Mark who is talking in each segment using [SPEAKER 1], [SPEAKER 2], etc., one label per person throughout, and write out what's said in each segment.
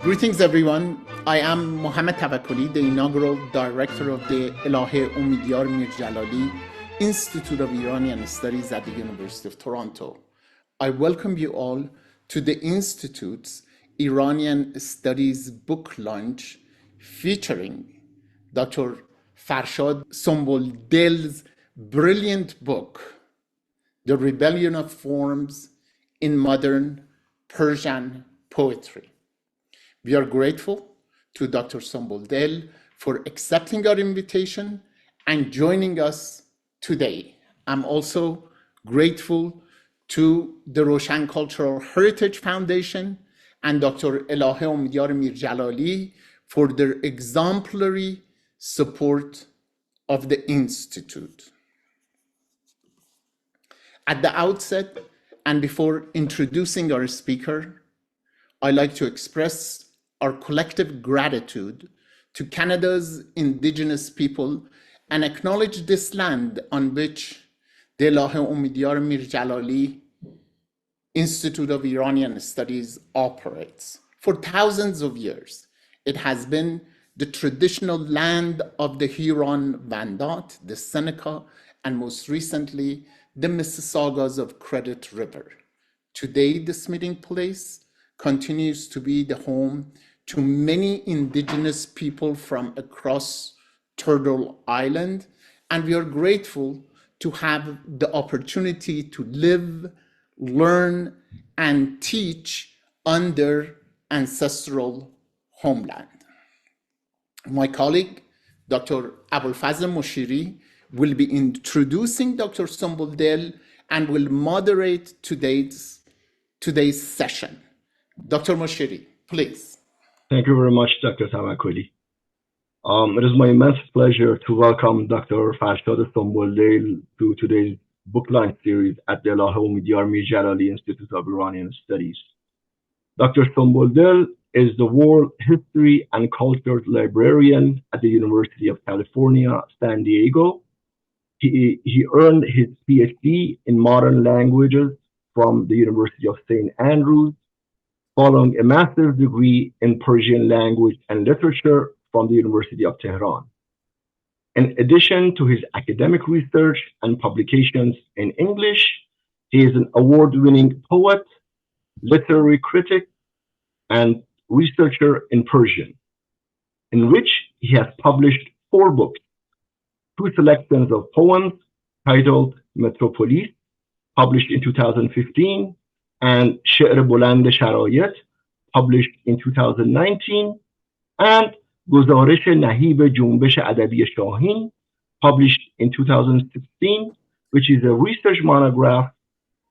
[SPEAKER 1] Greetings, everyone. I am Mohammed Tavakkoli, the inaugural director of the Elahé Omidyar Mir-Djalali Institute of Iranian Studies at the University of Toronto. I welcome you all to the Institute's Iranian Studies book launch featuring Dr. Farshad Sonboldel's brilliant book, The Rebellion of Forms in Modern Persian Poetry. We are grateful to Dr. Sonboldel for accepting our invitation and joining us today. I'm also grateful to the Roshan Cultural Heritage Foundation and Dr. Elahé Omidyar Mir-Djalali for their exemplary support of the Institute. At the outset, and before introducing our speaker, I'd like to express our collective gratitude to Canada's Indigenous people and acknowledge this land on which the Elahé Omidyar Mir-Djalali Institute of Iranian Studies operates. For thousands of years, it has been the traditional land of the Huron-Wendat, the Seneca, and most recently, the Mississaugas of Credit River. Today, this meeting place continues to be the home to many Indigenous people from across Turtle Island, and we are grateful to have the opportunity to live, learn, and teach on their ancestral homeland. My colleague, Dr. Abulfazl Moshiri, will be introducing Dr. Sonboldel and will moderate today's session. Dr. Moshiri, please.
[SPEAKER 2] Thank you very much, Dr. Tavakkoli. It is my immense pleasure to welcome Dr. Farshad Sonboldel to today's book launch series at the Elahé Omidyar Mir-Djalali Institute of Iranian Studies. Dr. Sonboldel is the World History and Culture Librarian at the University of California, San Diego. He earned his PhD in Modern Languages from the University of St. Andrews, following a master's degree in Persian language and literature from the University of Tehran. In addition to his academic research and publications in English, he is an award-winning poet, literary critic, and researcher in Persian, in which he has published 4 books, 2 selections of poems titled Metropolis, published in 2015, and شعر بلند شرایط, published in 2019, and گزارش نهیب جنبش ادبی شاهین, published in 2016, which is a research monograph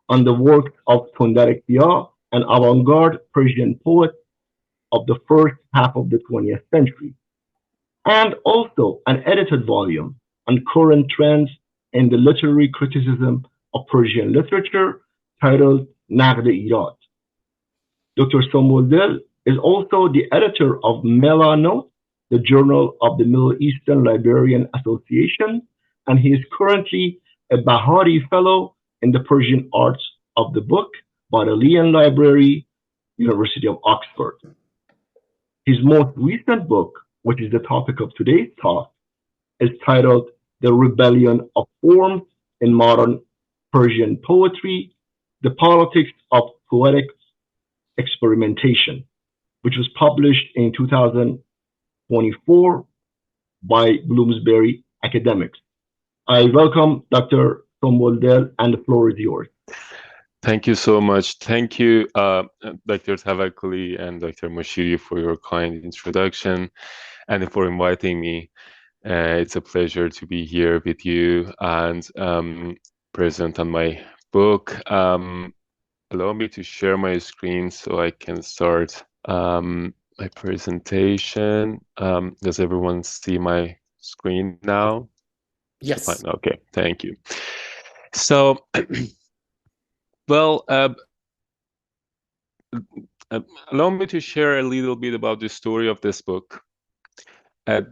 [SPEAKER 2] on the work of Tundar Kiya, an avant-garde Persian poet of the first half of the 20th century, and also an edited volume on current trends in the literary criticism of Persian literature titled نقد ایراد. Dr. Sonboldel is also the editor of Melanote, the Journal of the Middle Eastern Librarian Association, and he is currently a Bahari Fellow in the Persian Arts of the Book, Bodleian Library, University of Oxford. His most recent book, which is the topic of today's talk, is titled The Rebellion of Forms in Modern Persian Poetry, The Politics of Poetic Experimentation, which was published in 2024 by Bloomsbury Academics. I welcome Dr. Sonboldel, and the floor is yours.
[SPEAKER 3] Thank you so much. Thank you, Dr. Tavakkoli and Dr. Moshiri, for your kind introduction and for inviting me. It's a pleasure to be here with you and present on my book. Allow me to share my screen so I can start my presentation. Does everyone see my screen now?
[SPEAKER 1] Yes.
[SPEAKER 3] Fine. Okay. Thank you. So, well, allow me to share a little bit about the story of this book.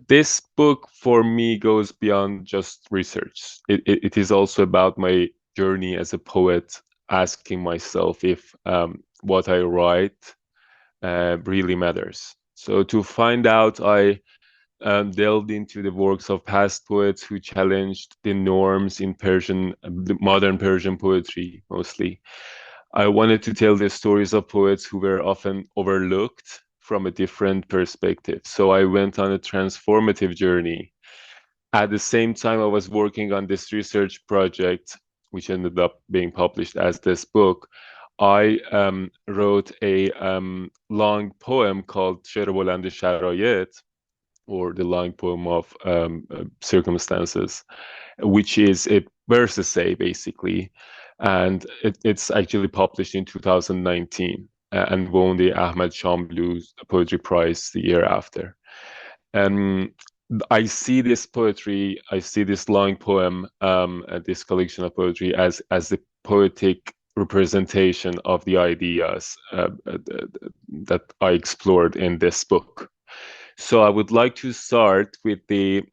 [SPEAKER 3] This book for me goes beyond just research. It is also about my journey as a poet, asking myself if what I write really matters. So to find out, I delved into the works of past poets who challenged the norms in Persian, modern Persian poetry mostly. I wanted to tell the stories of poets who were often overlooked from a different perspective. So I went on a transformative journey. At the same time, I was working on this research project, which ended up being published as this book. I wrote a long poem called شعر بلند شرایط, or the long poem of circumstances, which is a verse essay basically, and it's actually published in 2019 and won the Ahmad Shamlu's Poetry Prize the year after. I see this poetry, I see this long poem, this collection of poetry as the poetic representation of the ideas that I explored in this book. So I would like to start with the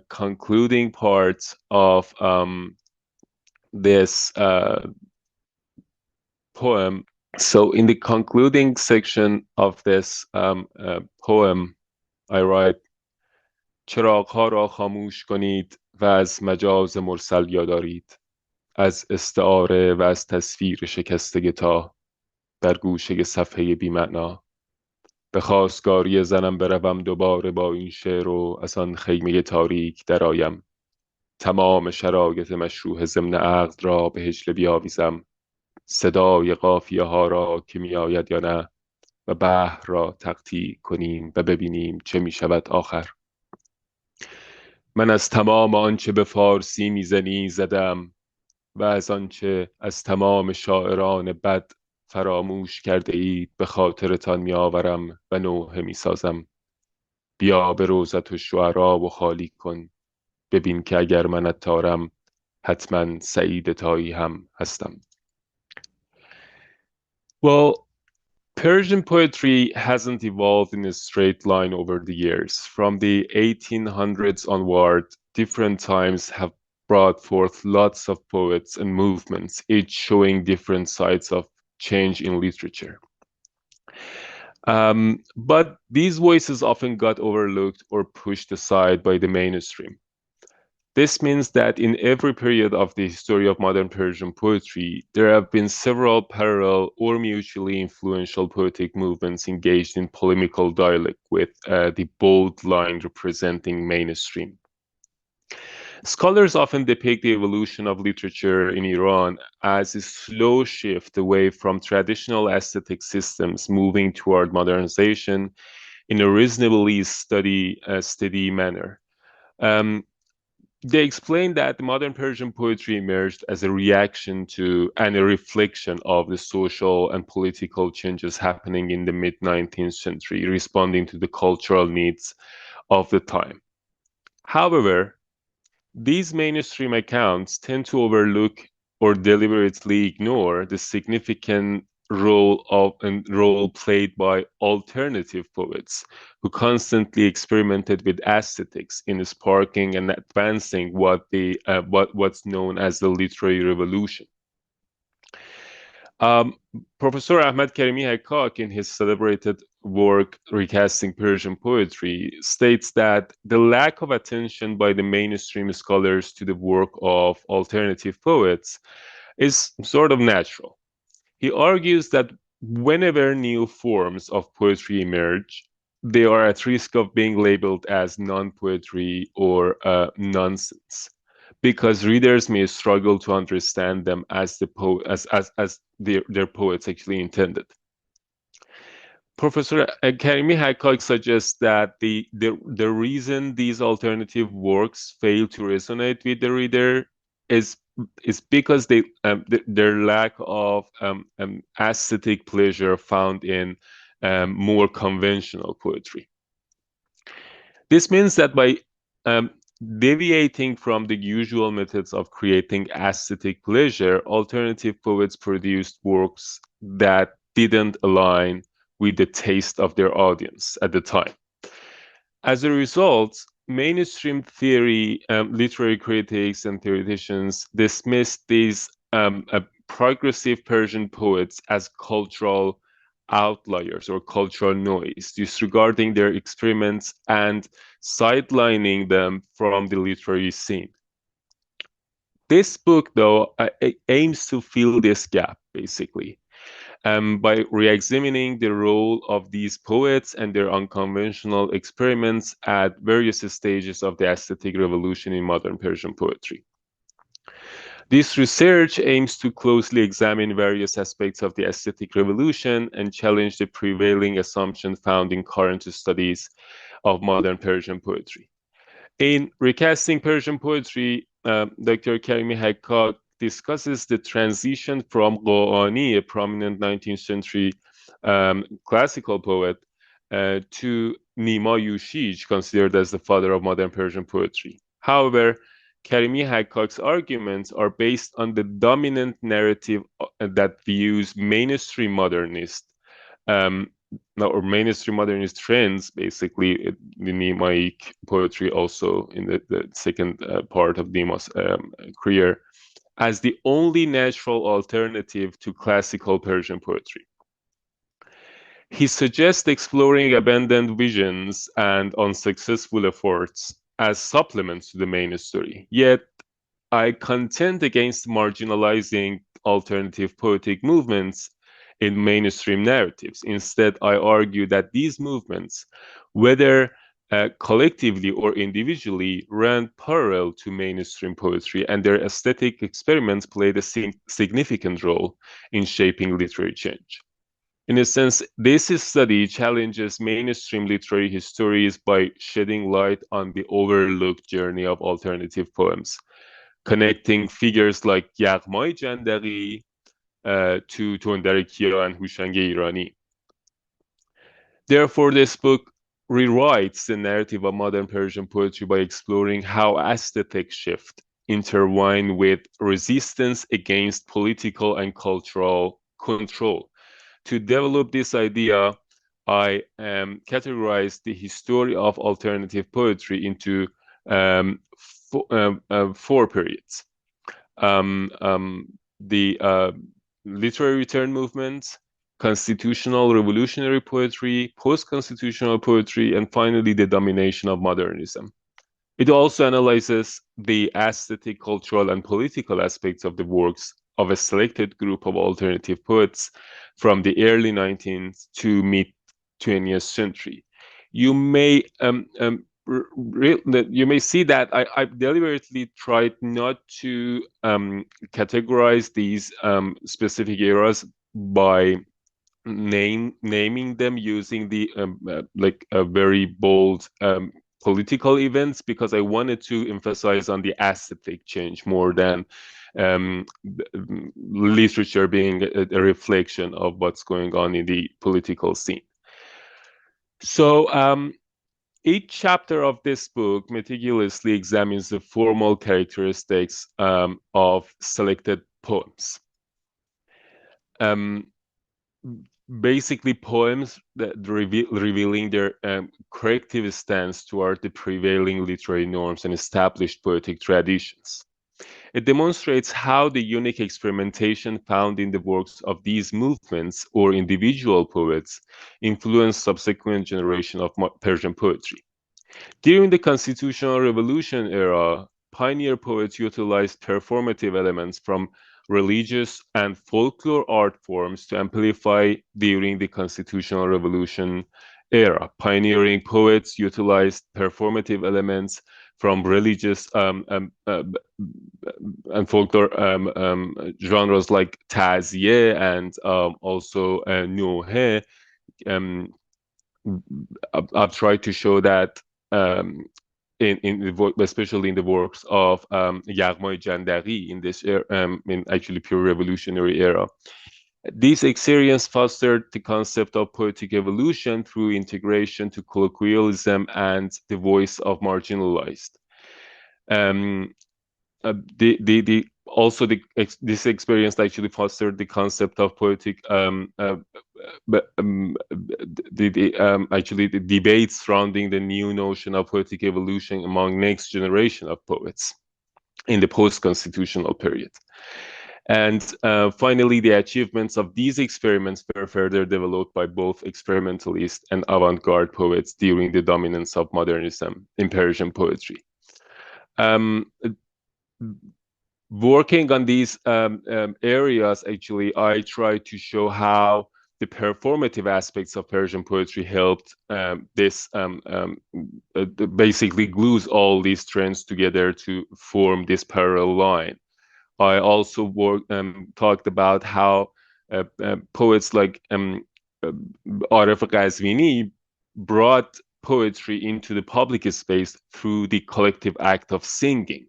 [SPEAKER 3] concluding parts of this poem. So in the concluding section of this poem, I write: چراغ‌ها را خاموش کنید و از مجاز مرسل یادارید، از استعاره و از تصویر شکسته تا در گوشه صفحه بی‌معنا. به خواستگاری زنم بروم دوباره با این شعر و از آن خیمه تاریک درآیم. تمام شرایط مشروح ضمن عقد را به هجله بیاویزم. صدای قافیه ها را که می آید یا نه و بحر را تقطیع کنیم و ببینیم چه می شود آخر. من از تمام آنچه به فارسی میزنی زدم و از آنچه از تمام شاعران بد فراموش کرده اید به خاطرتان می آورم و نوحه می سازم. بیا به روضت الشعرا و خالی کن، ببین که اگر من عطارم حتما سعید تایی هم هستم. Well, Persian poetry hasn't evolved in a straight line over the years. From the 1800s onward, different times have brought forth lots of poets and movements, each showing different sides of change in literature. But these voices often got overlooked or pushed aside by the mainstream. This means that in every period of the history of modern Persian poetry, there have been several parallel or mutually influential poetic movements engaged in polemical dialogue with the bold line representing mainstream. Scholars often depict the evolution of literature in Iran as a slow shift away from traditional aesthetic systems moving toward modernization in a reasonably steady manner. They explain that the modern Persian poetry emerged as a reaction to and a reflection of the social and political changes happening in the mid-19th century, responding to the cultural needs of the time. However, these mainstream accounts tend to overlook or deliberately ignore the significant role played by alternative poets who constantly experimented with aesthetics in sparking and advancing what's known as the literary revolution. Professor Ahmad Karimi Haqqaq, in his celebrated work Recasting Persian Poetry, states that the lack of attention by the mainstream scholars to the work of alternative poets is sort of natural. He argues that whenever new forms of poetry emerge, they are at risk of being labeled as non-poetry or nonsense, because readers may struggle to understand them as their poets actually intended. Professor Karimi Haqqaq suggests that the reason these alternative works fail to resonate with the reader is because their lack of aesthetic pleasure found in more conventional poetry. This means that by Deviating from the usual methods of creating aesthetic pleasure, alternative poets produced works that didn't align with the taste of their audience at the time. As a result, mainstream theory, literary critics, and theoreticians dismissed these progressive Persian poets as cultural outliers or cultural noise, disregarding their experiments and sidelining them from the literary scene. This book, though, aims to fill this gap, basically, by re-examining the role of these poets and their unconventional experiments at various stages of the aesthetic revolution in modern Persian poetry. This research aims to closely examine various aspects of the aesthetic revolution and challenge the prevailing assumption found in current studies of modern Persian poetry. In Recasting Persian Poetry, Dr. Karimi Haqqaq discusses the transition from Qa'ani, a prominent 19th century classical poet, to Nima Yushij, considered as the father of modern Persian poetry. However, Karimi Haqqaq's arguments are based on the dominant narrative that views mainstream modernist or mainstream modernist trends, basically the Nimaic poetry also in the second part of Nima's career, as the only natural alternative to classical Persian poetry. He suggests exploring abandoned visions and unsuccessful efforts as supplements to the main story. Yet, I contend against marginalizing alternative poetic movements in mainstream narratives. Instead, I argue that these movements, whether collectively or individually, ran parallel to mainstream poetry, and their aesthetic experiments played a significant role in shaping literary change. In a sense, this study challenges mainstream literary histories by shedding light on the overlooked journey of alternative poems, connecting figures like Yaghmai Jandari to Tondar Kira and Hushang Irani. Therefore, this book rewrites the narrative of modern Persian poetry by exploring how aesthetic shift intertwine with resistance against political and cultural control. To develop this idea, I categorized the history of alternative poetry into four periods. The literary return movement, constitutional revolutionary poetry, post-constitutional poetry, and finally the domination of modernism. It also analyzes the aesthetic, cultural, and political aspects of the works of a selected group of alternative poets from the early 19th to mid-20th century. You may see that I deliberately tried not to categorize these specific eras by naming them using the like a very bold political events, because I wanted to emphasize on the aesthetic change more than literature being a reflection of what's going on in the political scene. So each chapter of this book meticulously examines the formal characteristics of selected poems. Basically poems that revealing their corrective stance toward the prevailing literary norms and established poetic traditions. It demonstrates how the unique experimentation found in the works of these movements or individual poets influenced subsequent generation of Persian poetry. During the Constitutional Revolution era, pioneer poets utilized performative elements from religious and folklore art forms to amplify during the Constitutional Revolution era. Pioneering poets utilized performative elements from religious and folklore genres like taziye and also nuhe. I've tried to show that especially in the works of Yaghmai Jandari in this in actually pure revolutionary era. These experiences fostered the concept of poetic evolution through integration to colloquialism and the voice of marginalized. This experience actually fostered the concept of poetic actually the debates surrounding the new notion of poetic evolution among next generation of poets in the post-constitutional period. And finally, the achievements of these experiments were further developed by both experimentalist and avant-garde poets during the dominance of modernism in Persian poetry. Working on these areas, actually, I try to show how the performative aspects of Persian poetry helped basically glues all these trends together to form this parallel line. I also talked about how poets like Arif Ghazvini brought poetry into the public space through the collective act of singing,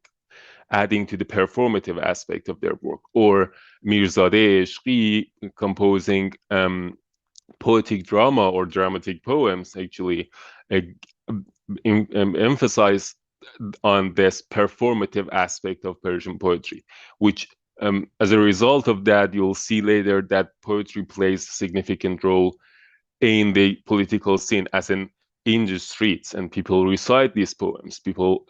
[SPEAKER 3] adding to the performative aspect of their work, or Mirzadeh Ishqi composing poetic drama or dramatic poems, actually emphasize on this performative aspect of Persian poetry, which as a result of that, you'll see later that poetry plays a significant role in the political scene, as in the streets, and people recite these poems. People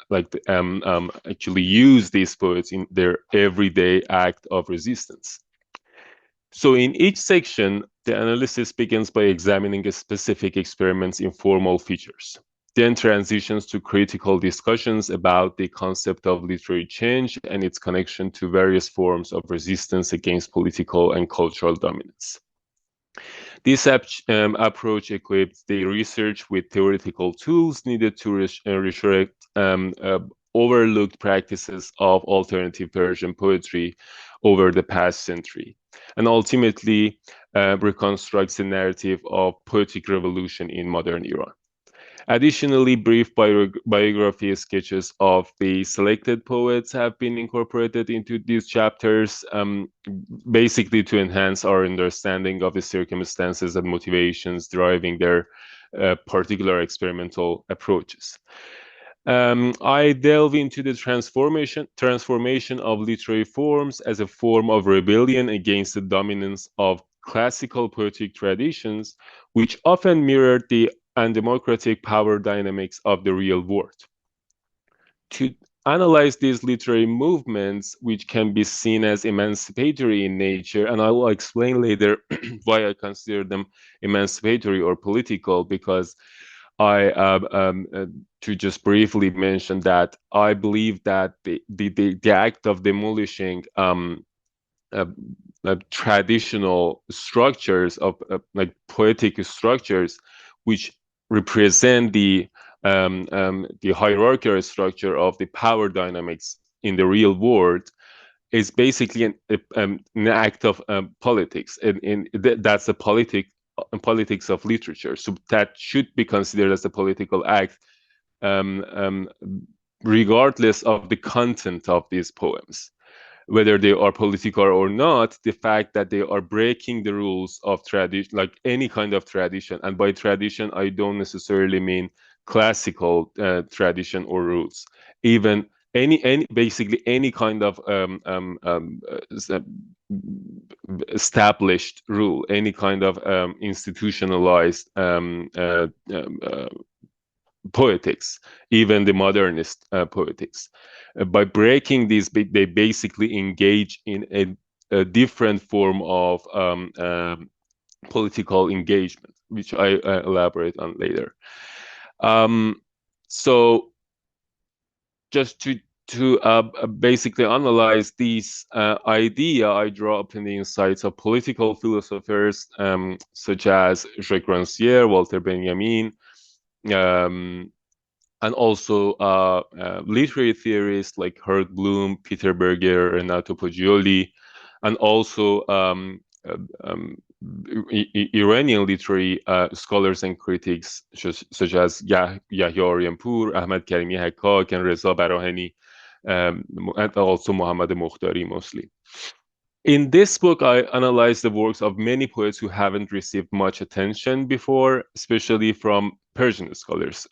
[SPEAKER 3] actually use these poets in their everyday act of resistance. So in each section, the analysis begins by examining a specific experiment's informal features, then transitions to critical discussions about the concept of literary change and its connection to various forms of resistance against political and cultural dominance. This approach equips the research with theoretical tools needed to resurrect overlooked practices of alternative Persian poetry over the past century, and ultimately reconstructs the narrative of poetic revolution in modern Iran. Additionally, brief biography sketches of the selected poets have been incorporated into these chapters, basically to enhance our understanding of the circumstances and motivations driving their particular experimental approaches. I delve into the transformation of literary forms as a form of rebellion against the dominance of classical poetic traditions, which often mirrored the undemocratic power dynamics of the real world. To analyze these literary movements, which can be seen as emancipatory in nature, and I will explain later why I consider them emancipatory or political, because to just briefly mention that I believe that the act of demolishing traditional structures of like poetic structures, which represent the hierarchical structure of the power dynamics in the real world, is basically an act of politics, and that's a politics of literature. So that should be considered as a political act, regardless of the content of these poems. Whether they are political or not, the fact that they are breaking the rules of tradition, like any kind of tradition, and by tradition, I don't necessarily mean classical tradition or rules, even basically any kind of established rule, any kind of institutionalized poetics, even the modernist poetics. By breaking these, they basically engage in a different form of political engagement, which I elaborate on later. So just to basically analyze these idea, I draw upon the insights of political philosophers such as Jacques Rancière, Walter Benjamin, and also literary theorists like Harold Bloom, Peter Berger, Renato Poggioli, and also Iranian literary scholars and critics such as Yahya Orianpour, Ahmad Karimi Hakkak, and Reza Barahani, and also Mohammad Mokhtari mostly. In this book, I analyze the works of many poets who haven't received much attention before, especially from Persian scholars.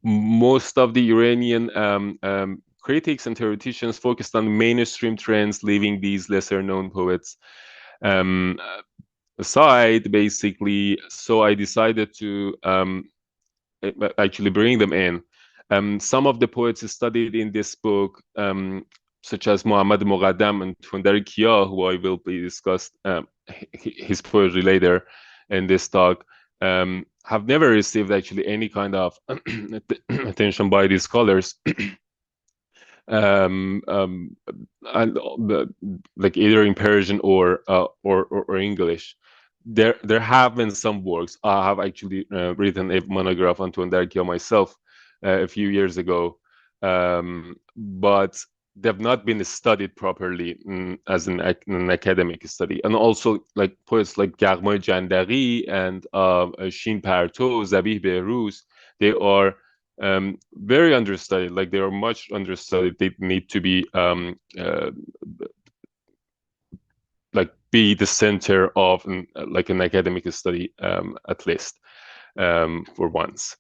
[SPEAKER 3] most of the Iranian critics and theoreticians focused on mainstream trends, leaving these lesser-known poets aside, basically. So I decided to actually bring them in. Some of the poets studied in this book, such as Muhammad Muqaddam and Tunder Kia, who I will be discussed his poetry later in this talk, have never received actually any kind of attention by these scholars. And like either in Persian or English. There have been some works. I have actually written a monograph on Tunder Kia myself a few years ago, but they've not been studied properly as an academic study. And also like poets like Garmoy Jandari and Shin Parto, Zabih Behruz, they are very understudied. Like they are much understudied. They need to be like be the center of like an academic study at least for once.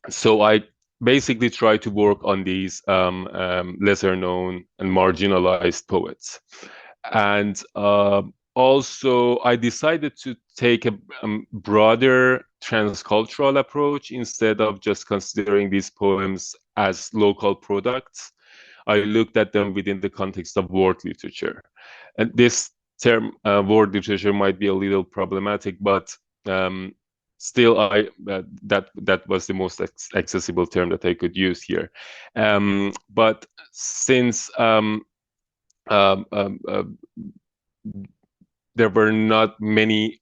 [SPEAKER 3] So I basically try to work on these lesser known and marginalized poets. And also I decided to take a broader transcultural approach instead of just considering these poems as local products. I looked at them within the context of world literature. And this term, world literature, might be a little problematic, but still, that was the most accessible term that I could use here. But since there were not many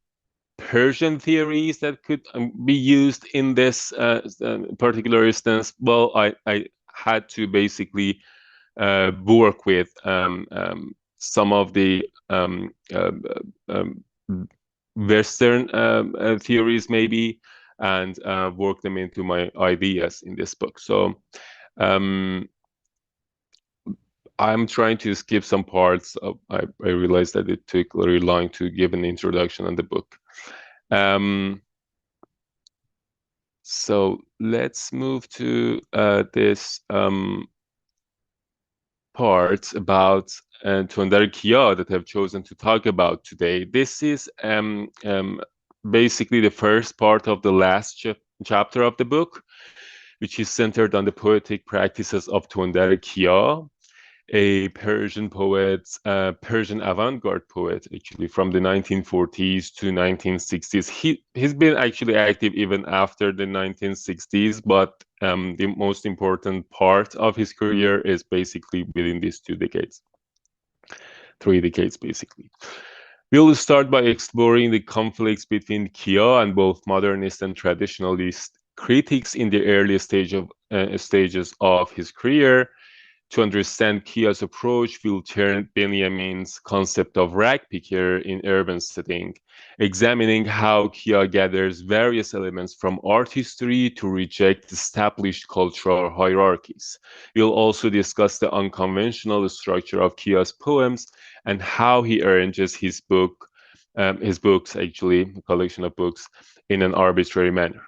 [SPEAKER 3] Persian theories that could be used in this particular instance, well, I had to basically work with some of the Western theories maybe, and work them into my ideas in this book. So I'm trying to skip some parts. I realized that it took very long to give an introduction on the book. So let's move to this part about Tunder Kia that I've chosen to talk about today. This is basically the first part of the last chapter of the book, which is centered on the poetic practices of Tunder Kia, a Persian poet, Persian avant-garde poet, actually from the 1940s to 1960s. He's been actually active even after the 1960s, but the most important part of his career is basically within these 3 decades, basically. We'll start by exploring the conflicts between Kia and both modernist and traditionalist critics in the early stages of his career. To understand Kia's approach, we'll turn Benjamin's concept of rag picker in urban setting, examining how Kia gathers various elements from art history to reject established cultural hierarchies. We'll also discuss the unconventional structure of Kia's poems and how he arranges his books, actually, a collection of books, in an arbitrary manner.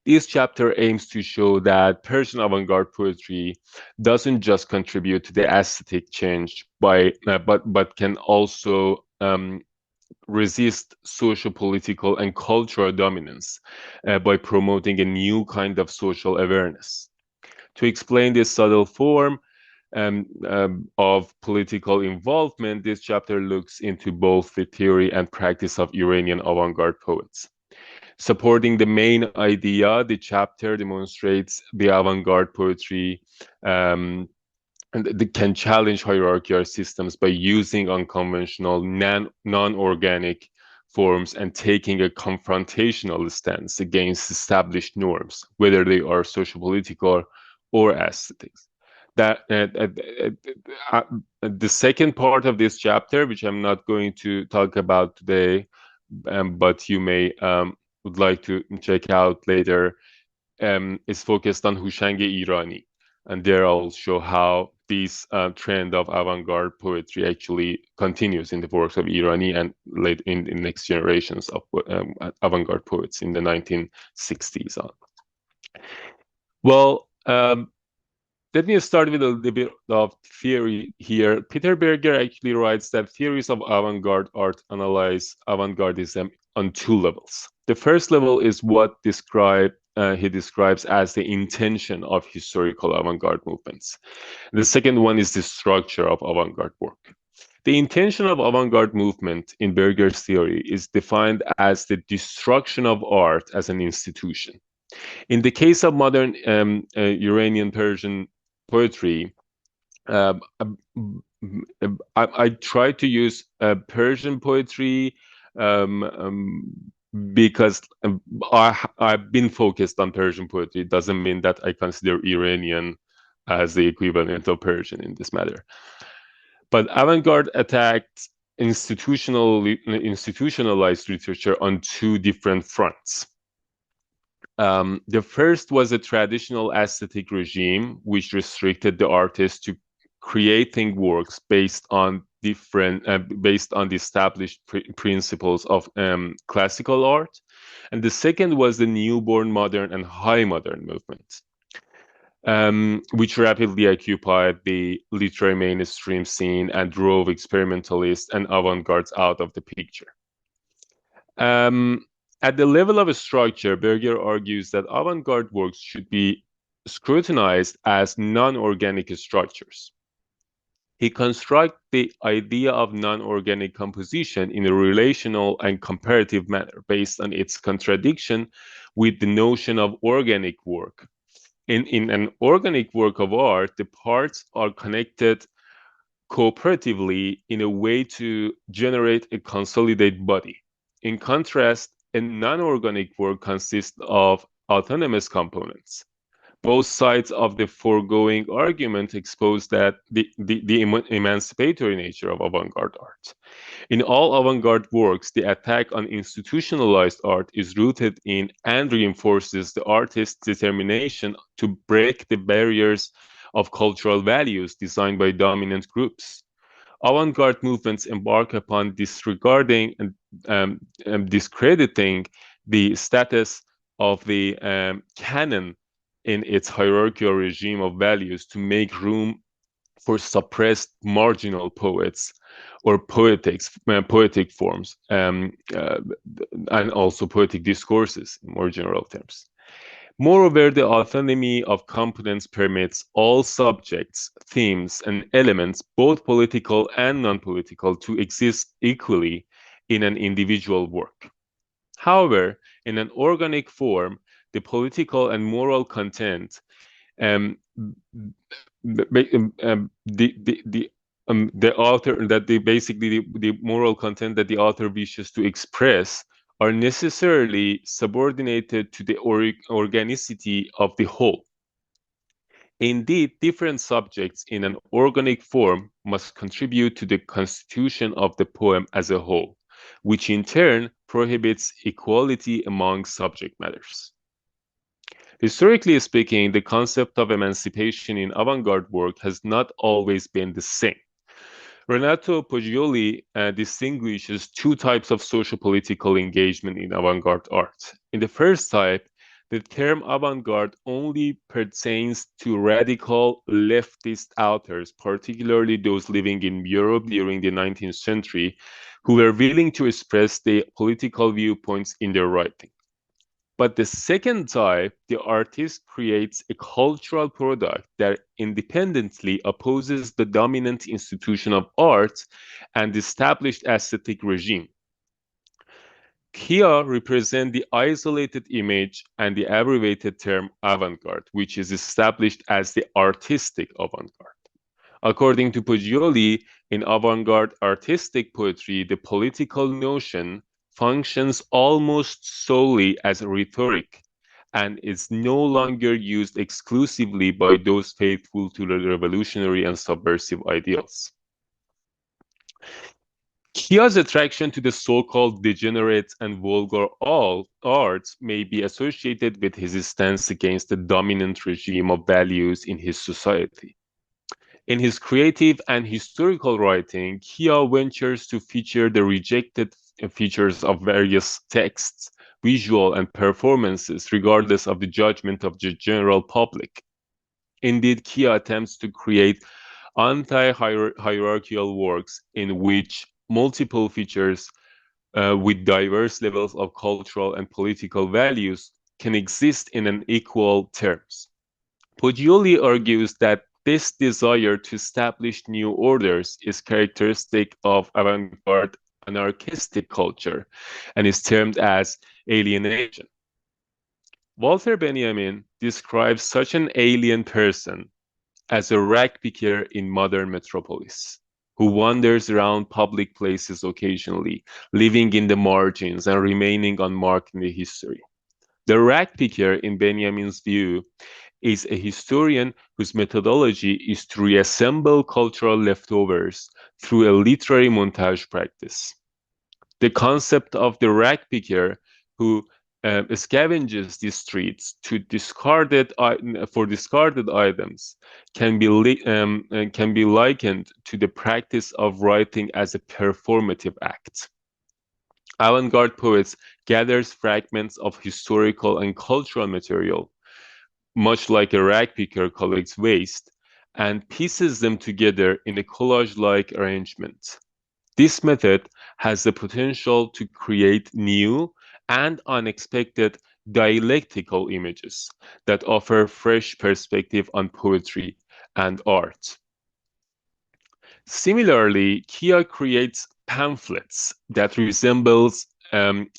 [SPEAKER 3] This chapter aims to show that Persian avant-garde poetry doesn't just contribute to the aesthetic change but can also resist socio-political and cultural dominance by promoting a new kind of social awareness. To explain this subtle form of political involvement, this chapter looks into both the theory and practice of Iranian avant-garde poets. Supporting the main idea, the chapter demonstrates the avant-garde poetry and can challenge hierarchical systems by using unconventional, non-organic forms and taking a confrontational stance against established norms, whether they are socio-political or aesthetics. The second part of this chapter, which I'm not going to talk about today, but you may would like to check out later, is focused on Hushange Irani. And there I'll show how this trend of avant-garde poetry actually continues in the works of Irani and late in the next generations of avant-garde poets in the 1960s on. Well, let me start with a little bit of theory here. Peter Berger actually writes that theories of avant-garde art analyze avant-gardism on two levels. The first level is what he describes as the intention of historical avant-garde movements. The second one is the structure of avant-garde work. The intention of avant-garde movement in Berger's theory is defined as the destruction of art as an institution. In the case of modern Iranian Persian poetry, um, I try to use Persian poetry um, um, because I've been focused on Persian poetry. It doesn't mean that I consider Iranian as the equivalent of Persian in this matter. But avant-garde attacked institutionalized literature on two different fronts. The first was a traditional aesthetic regime, which restricted the artist to creating works based on the established principles of classical art. And the second was the newborn modern and high modern movement, which rapidly occupied the literary mainstream scene and drove experimentalists and avant-gardes out of the picture. At the level of a structure, Berger argues that avant-garde works should be scrutinized as non-organic structures. He constructs the idea of non-organic composition in a relational and comparative manner based on its contradiction with the notion of organic work. In an organic work of art, the parts are connected cooperatively in a way to generate a consolidated body. In contrast, a non-organic work consists of autonomous components. Both sides of the foregoing argument expose that the emancipatory nature of avant-garde art. In all avant-garde works, the attack on institutionalized art is rooted in and reinforces the artist's determination to break the barriers of cultural values designed by dominant groups. Avant-garde movements embark upon disregarding and discrediting the status of the canon in its hierarchical regime of values to make room for suppressed marginal poets or poetic forms, and also poetic discourses in more general terms. Moreover, the autonomy of competence permits all subjects, themes, and elements, both political and non-political, to exist equally in an individual work. However, in an organic form, the political and moral content, the author that the moral content that the author wishes to express are necessarily subordinated to the organicity of the whole. Indeed, different subjects in an organic form must contribute to the constitution of the poem as a whole, which in turn prohibits equality among subject matters. Historically speaking, the concept of emancipation in avant-garde work has not always been the same. Renato Poggioli distinguishes two types of socio-political engagement in avant-garde art. In the first type, the term avant-garde only pertains to radical leftist authors, particularly those living in Europe during the 19th century, who were willing to express their political viewpoints in their writing. But the second type, the artist creates a cultural product that independently opposes the dominant institution of art and the established aesthetic regime. Here represent the isolated image and the abbreviated term avant-garde, which is established as the artistic avant-garde. According to Poggioli, in avant-garde artistic poetry, the political notion functions almost solely as rhetoric and is no longer used exclusively by those faithful to the revolutionary and subversive ideals. Kia's attraction to the so-called degenerate and vulgar arts may be associated with his stance against the dominant regime of values in his society. In his creative and historical writing, Kia ventures to feature the rejected features of various texts visual, and performances, regardless of the judgment of the general public. Indeed, Kia attempts to create anti-hierarchical works in which multiple features with diverse levels of cultural and political values can exist in an equal terms. Pogioli argues that this desire to establish new orders is characteristic of avant-garde anarchistic culture and is termed as alienation. Walter Benjamin describes such an alien person as a rag picker in modern metropolis, who wanders around public places occasionally, living in the margins and remaining unmarked in the history. The rag picker, in Benjamin's view, is a historian whose methodology is to reassemble cultural leftovers through a literary montage practice. The concept of the rag picker who scavenges the streets to discarded items can be likened to the practice of writing as a performative act. Avant-garde poets gathers fragments of historical and cultural material, much like a rag picker collects waste, and pieces them together in a collage-like arrangement. This method has the potential to create new and unexpected dialectical images that offer fresh perspective on poetry and art. Similarly, Kia creates pamphlets that resembles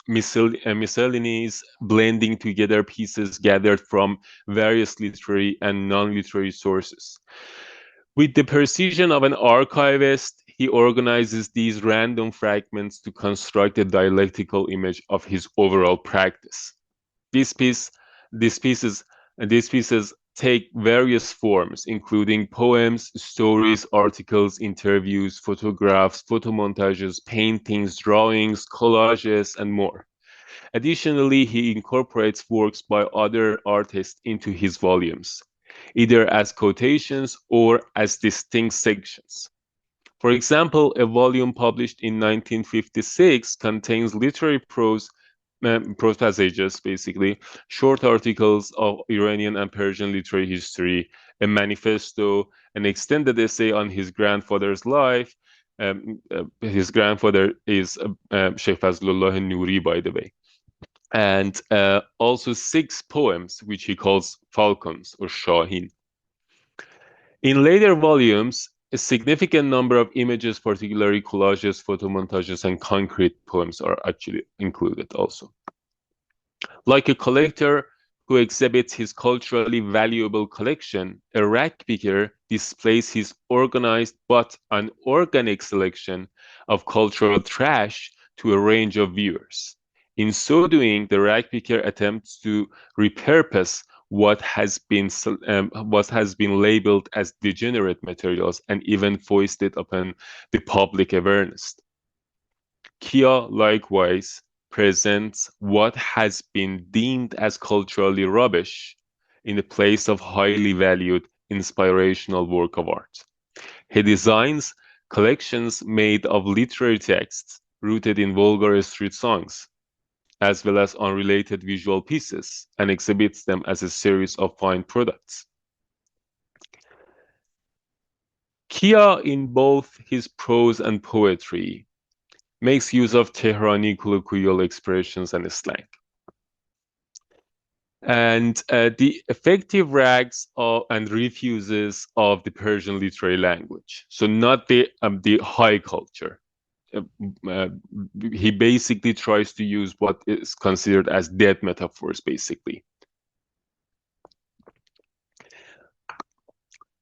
[SPEAKER 3] miscellanies, blending together pieces gathered from various literary and non-literary sources. With the precision of an archivist, he organizes these random fragments to construct a dialectical image of his overall practice. These pieces take various forms, including poems, stories, articles, interviews, photographs, photomontages, paintings, drawings, collages, and more. Additionally, he incorporates works by other artists into his volumes, either as quotations or as distinct sections. For example, a volume published in 1956 contains literary prose passages, basically, short articles of Iranian and Persian literary history, a manifesto, an extended essay on his grandfather's life. His grandfather is Sheikh Fazlullah Nouri, by the way. And also 6 poems, which he calls falcons or shahin. In later volumes, a significant number of images, particularly collages, photomontages, and concrete poems are actually included also. Like a collector who exhibits his culturally valuable collection, a rag picker displays his organized but unorganic selection of cultural trash to a range of viewers. In so doing, the rag picker attempts to repurpose what has been labeled as degenerate materials and even foisted upon the public awareness. Kia likewise presents what has been deemed as culturally rubbish in the place of highly valued inspirational work of art. He designs collections made of literary texts rooted in vulgar street songs, as well as unrelated visual pieces, and exhibits them as a series of fine products. Kia, in both his prose and poetry, makes use of Tehrani colloquial expressions and slang. And the effective rags and refuses of the Persian literary language. So not the high culture. He basically tries to use what is considered as dead metaphors, basically.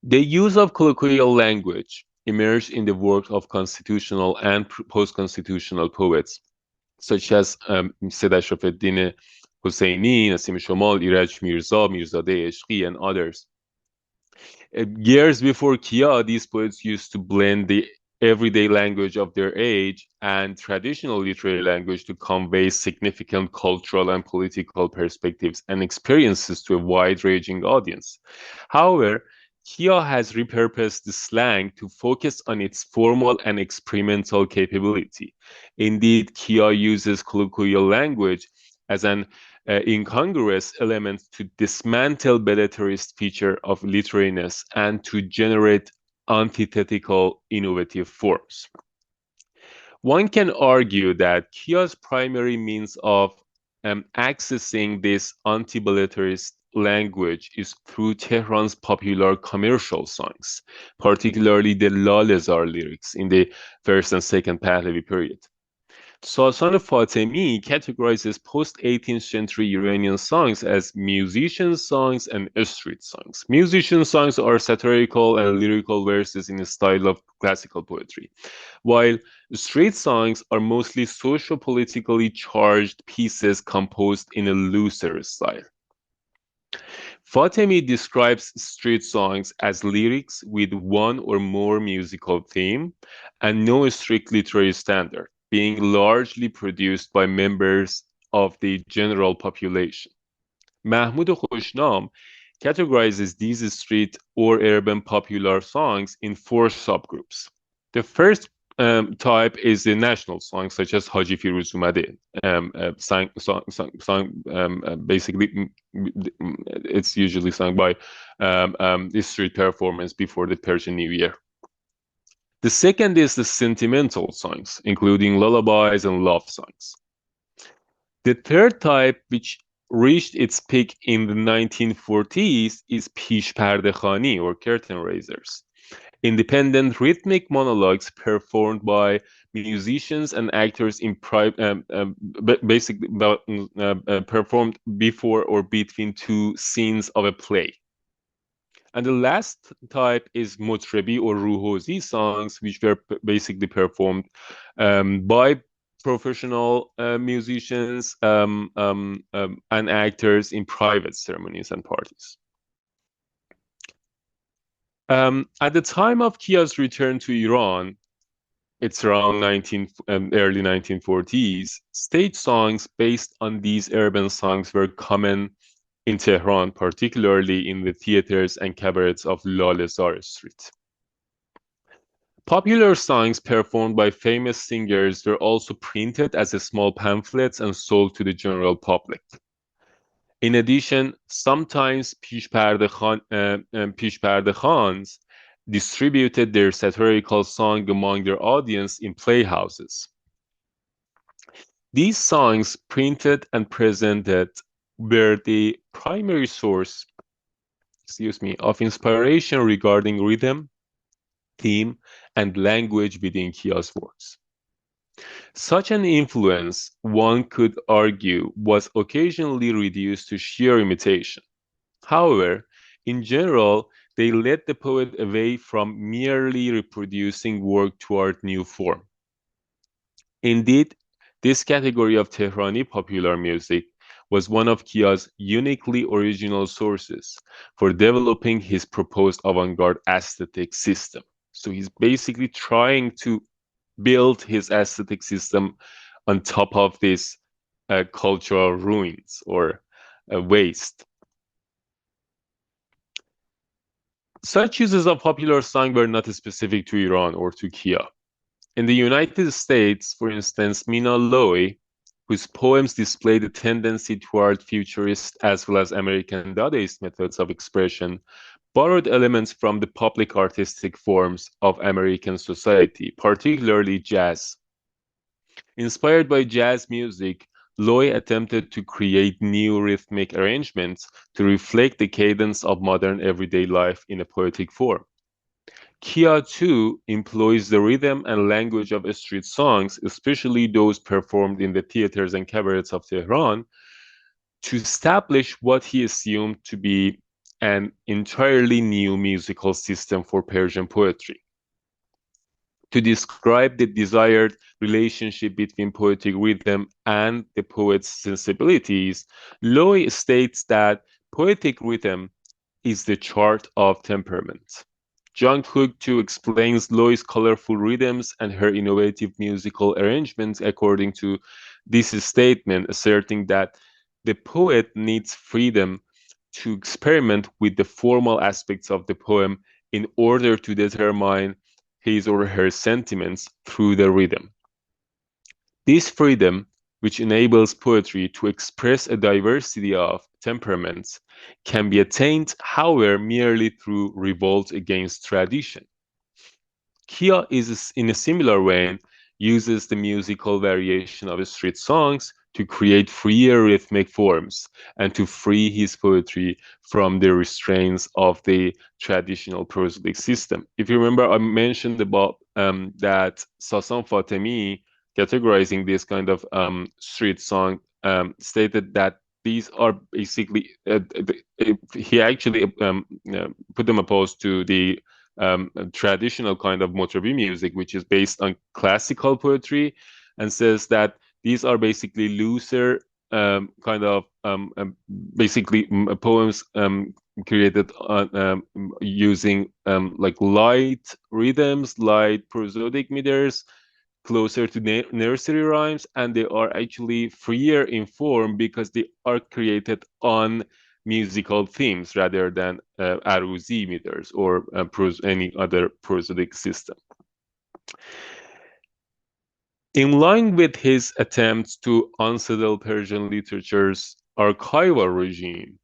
[SPEAKER 3] The use of colloquial language emerged in the work of constitutional and post-constitutional poets, such as Said Ashrafeddin Hosseini, Nasim Shomal, Iraj Mirza, Mirzadeh Ishqi, and others. Years before Kia, these poets used to blend the everyday language of their age and traditional literary language to convey significant cultural and political perspectives and experiences to a wide-ranging audience. However, Kia has repurposed the slang to focus on its formal and experimental capability. Indeed, Kia uses colloquial language as an incongruous element to dismantle belletrist feature of literariness and to generate antithetical innovative forms. One can argue that Kia's primary means of accessing this anti-belletrist language is through Tehran's popular commercial songs, particularly the Lalezar lyrics in the first and second Pahlavi period. Sasan Fatemi categorizes post-18th century Iranian songs as musician songs and street songs. Musician songs are satirical and lyrical verses in the style of classical poetry, while street songs are mostly socio-politically charged pieces composed in a looser style. Fatemi describes street songs as lyrics with one or more musical theme and no strict literary standard, being largely produced by members of the general population. Mahmoud Khoshnam categorizes these street or urban popular songs in 4 subgroups. The first type is the national songs, such as Haji Firuz Umade. Basically, it's usually sung by the street performance before the Persian New Year. The second is the sentimental songs, including lullabies and love songs. The third type, which reached its peak in the 1940s, is Pish Parde Khani, or curtain raisers. Independent rhythmic monologues performed by musicians and actors in basically performed before or between 2 scenes of a play. And the last type is Motrebi or Ruhozi songs, which were basically performed by professional musicians and actors in private ceremonies and parties. At the time of Kia's return to Iran, it's around early 1940s, stage songs based on these urban songs were common in Tehran, particularly in the theaters and cabarets of Lalezar Street. Popular songs performed by famous singers were also printed as small pamphlets and sold to the general public. In addition, sometimes Pish Parde Khans distributed their satirical song among their audience in playhouses. These songs, printed and presented, were the primary source, of inspiration regarding rhythm, theme, and language within Kia's works. Such an influence, one could argue, was occasionally reduced to sheer imitation. However, in general, they led the poet away from merely reproducing work toward new form. Indeed, this category of Tehrani popular music was one of Kia's uniquely original sources for developing his proposed avant-garde aesthetic system. So he's basically trying to build his aesthetic system on top of this cultural ruins or waste. Such uses of popular song were not specific to Iran or to Kia. In the United States, for instance, Mina Loy, whose poems displayed a tendency toward futurist as well as American Dadaist methods of expression, borrowed elements from the public artistic forms of American society, particularly jazz. Inspired by jazz music, Loy attempted to create new rhythmic arrangements to reflect the cadence of modern everyday life in a poetic form. Kia, too, employs the rhythm and language of street songs, especially those performed in the theaters and cabarets of Tehran, to establish what he assumed to be an entirely new musical system for Persian poetry. To describe the desired relationship between poetic rhythm and the poet's sensibilities, Loy states that poetic rhythm is the chart of temperament. Jungkook too explains Loy's colorful rhythms and her innovative musical arrangements according to this statement, asserting that the poet needs freedom to experiment with the formal aspects of the poem in order to determine his or her sentiments through the rhythm. This freedom which enables poetry to express a diversity of temperaments, can be attained, however, merely through revolt against tradition. Kia is, in a similar way, uses the musical variation of street songs to create freer rhythmic forms and to free his poetry from the restraints of the traditional prosodic system. If you remember, I mentioned about that Sasan Fatemi, categorizing this kind of street song, stated that these are basically, he actually put them opposed to the traditional kind of Motrabi music, which is based on classical poetry, and says that these are basically looser kind of basically poems created on, using like light rhythms, light prosodic meters, closer to nursery rhymes, and they are actually freer in form because they are created on musical themes rather than aruzi meters or any other prosodic system. In line with his attempts to unsettle Persian literature's archival regime,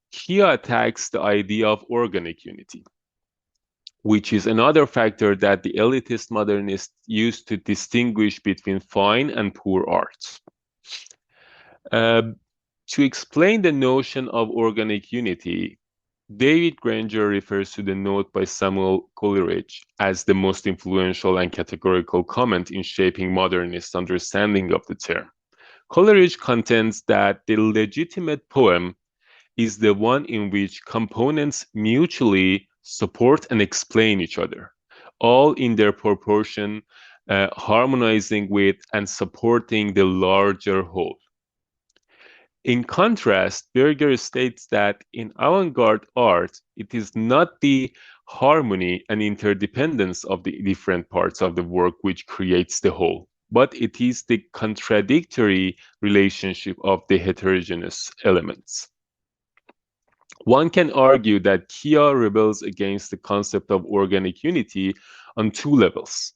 [SPEAKER 3] he attacks the idea of organic unity, which is another factor that the elitist modernists used to distinguish between fine and poor arts. To explain the notion of organic unity, David Granger refers to the note by Samuel Coleridge as the most influential and categorical comment in shaping modernist understanding of the term. Coleridge contends that the legitimate poem is the one in which components mutually support and explain each other, all in their proportion, harmonizing with and supporting the larger whole. In contrast, Berger states that in avant-garde art, it is not the harmony and interdependence of the different parts of the work which creates the whole, but it is the contradictory relationship of the heterogeneous elements. One can argue that Kia rebels against the concept of organic unity on two levels.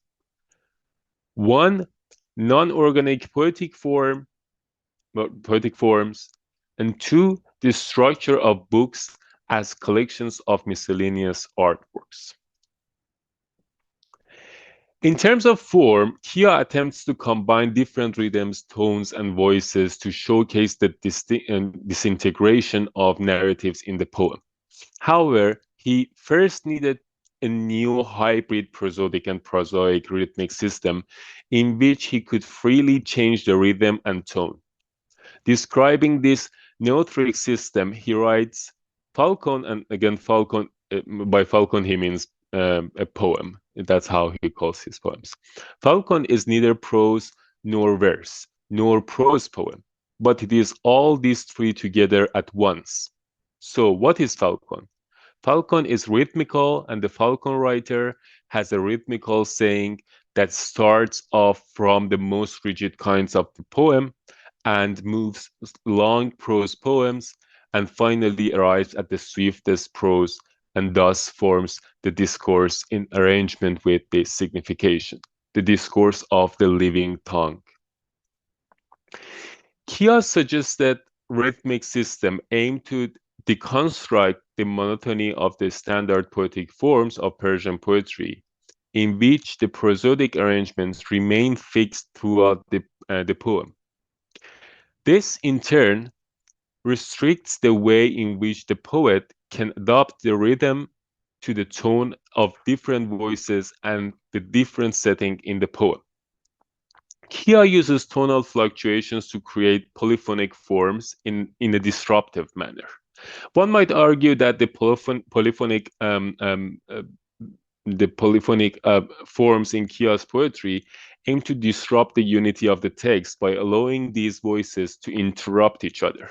[SPEAKER 3] One, non-organic poetic forms, and two, the structure of books as collections of miscellaneous artworks. In terms of form, Kia attempts to combine different rhythms, tones, and voices to showcase the disintegration of narratives in the poem. However, he first needed a new hybrid prosodic and prosaic rhythmic system in which he could freely change the rhythm and tone. Describing this neotric system, he writes, Falcon, and again, Falcon, by Falcon he means a poem. That's how he calls his poems. Falcon is neither prose nor verse, nor prose poem, but it is all these three together at once. So what is Falcon? Falcon is rhythmical, and the Falcon writer has a rhythmical saying that starts off from the most rigid kinds of the poem and moves long prose poems and finally arrives at the swiftest prose and thus forms the discourse in arrangement with the signification, the discourse of the living tongue. Kia's suggested rhythmic system aimed to deconstruct the monotony of the standard poetic forms of Persian poetry, in which the prosodic arrangements remain fixed throughout the poem. This, in turn, restricts the way in which the poet can adapt the rhythm to the tone of different voices and the different setting in the poem. Kia uses tonal fluctuations to create polyphonic forms in a disruptive manner. One might argue that the polyphonic forms in Kia's poetry aim to disrupt the unity of the text by allowing these voices to interrupt each other.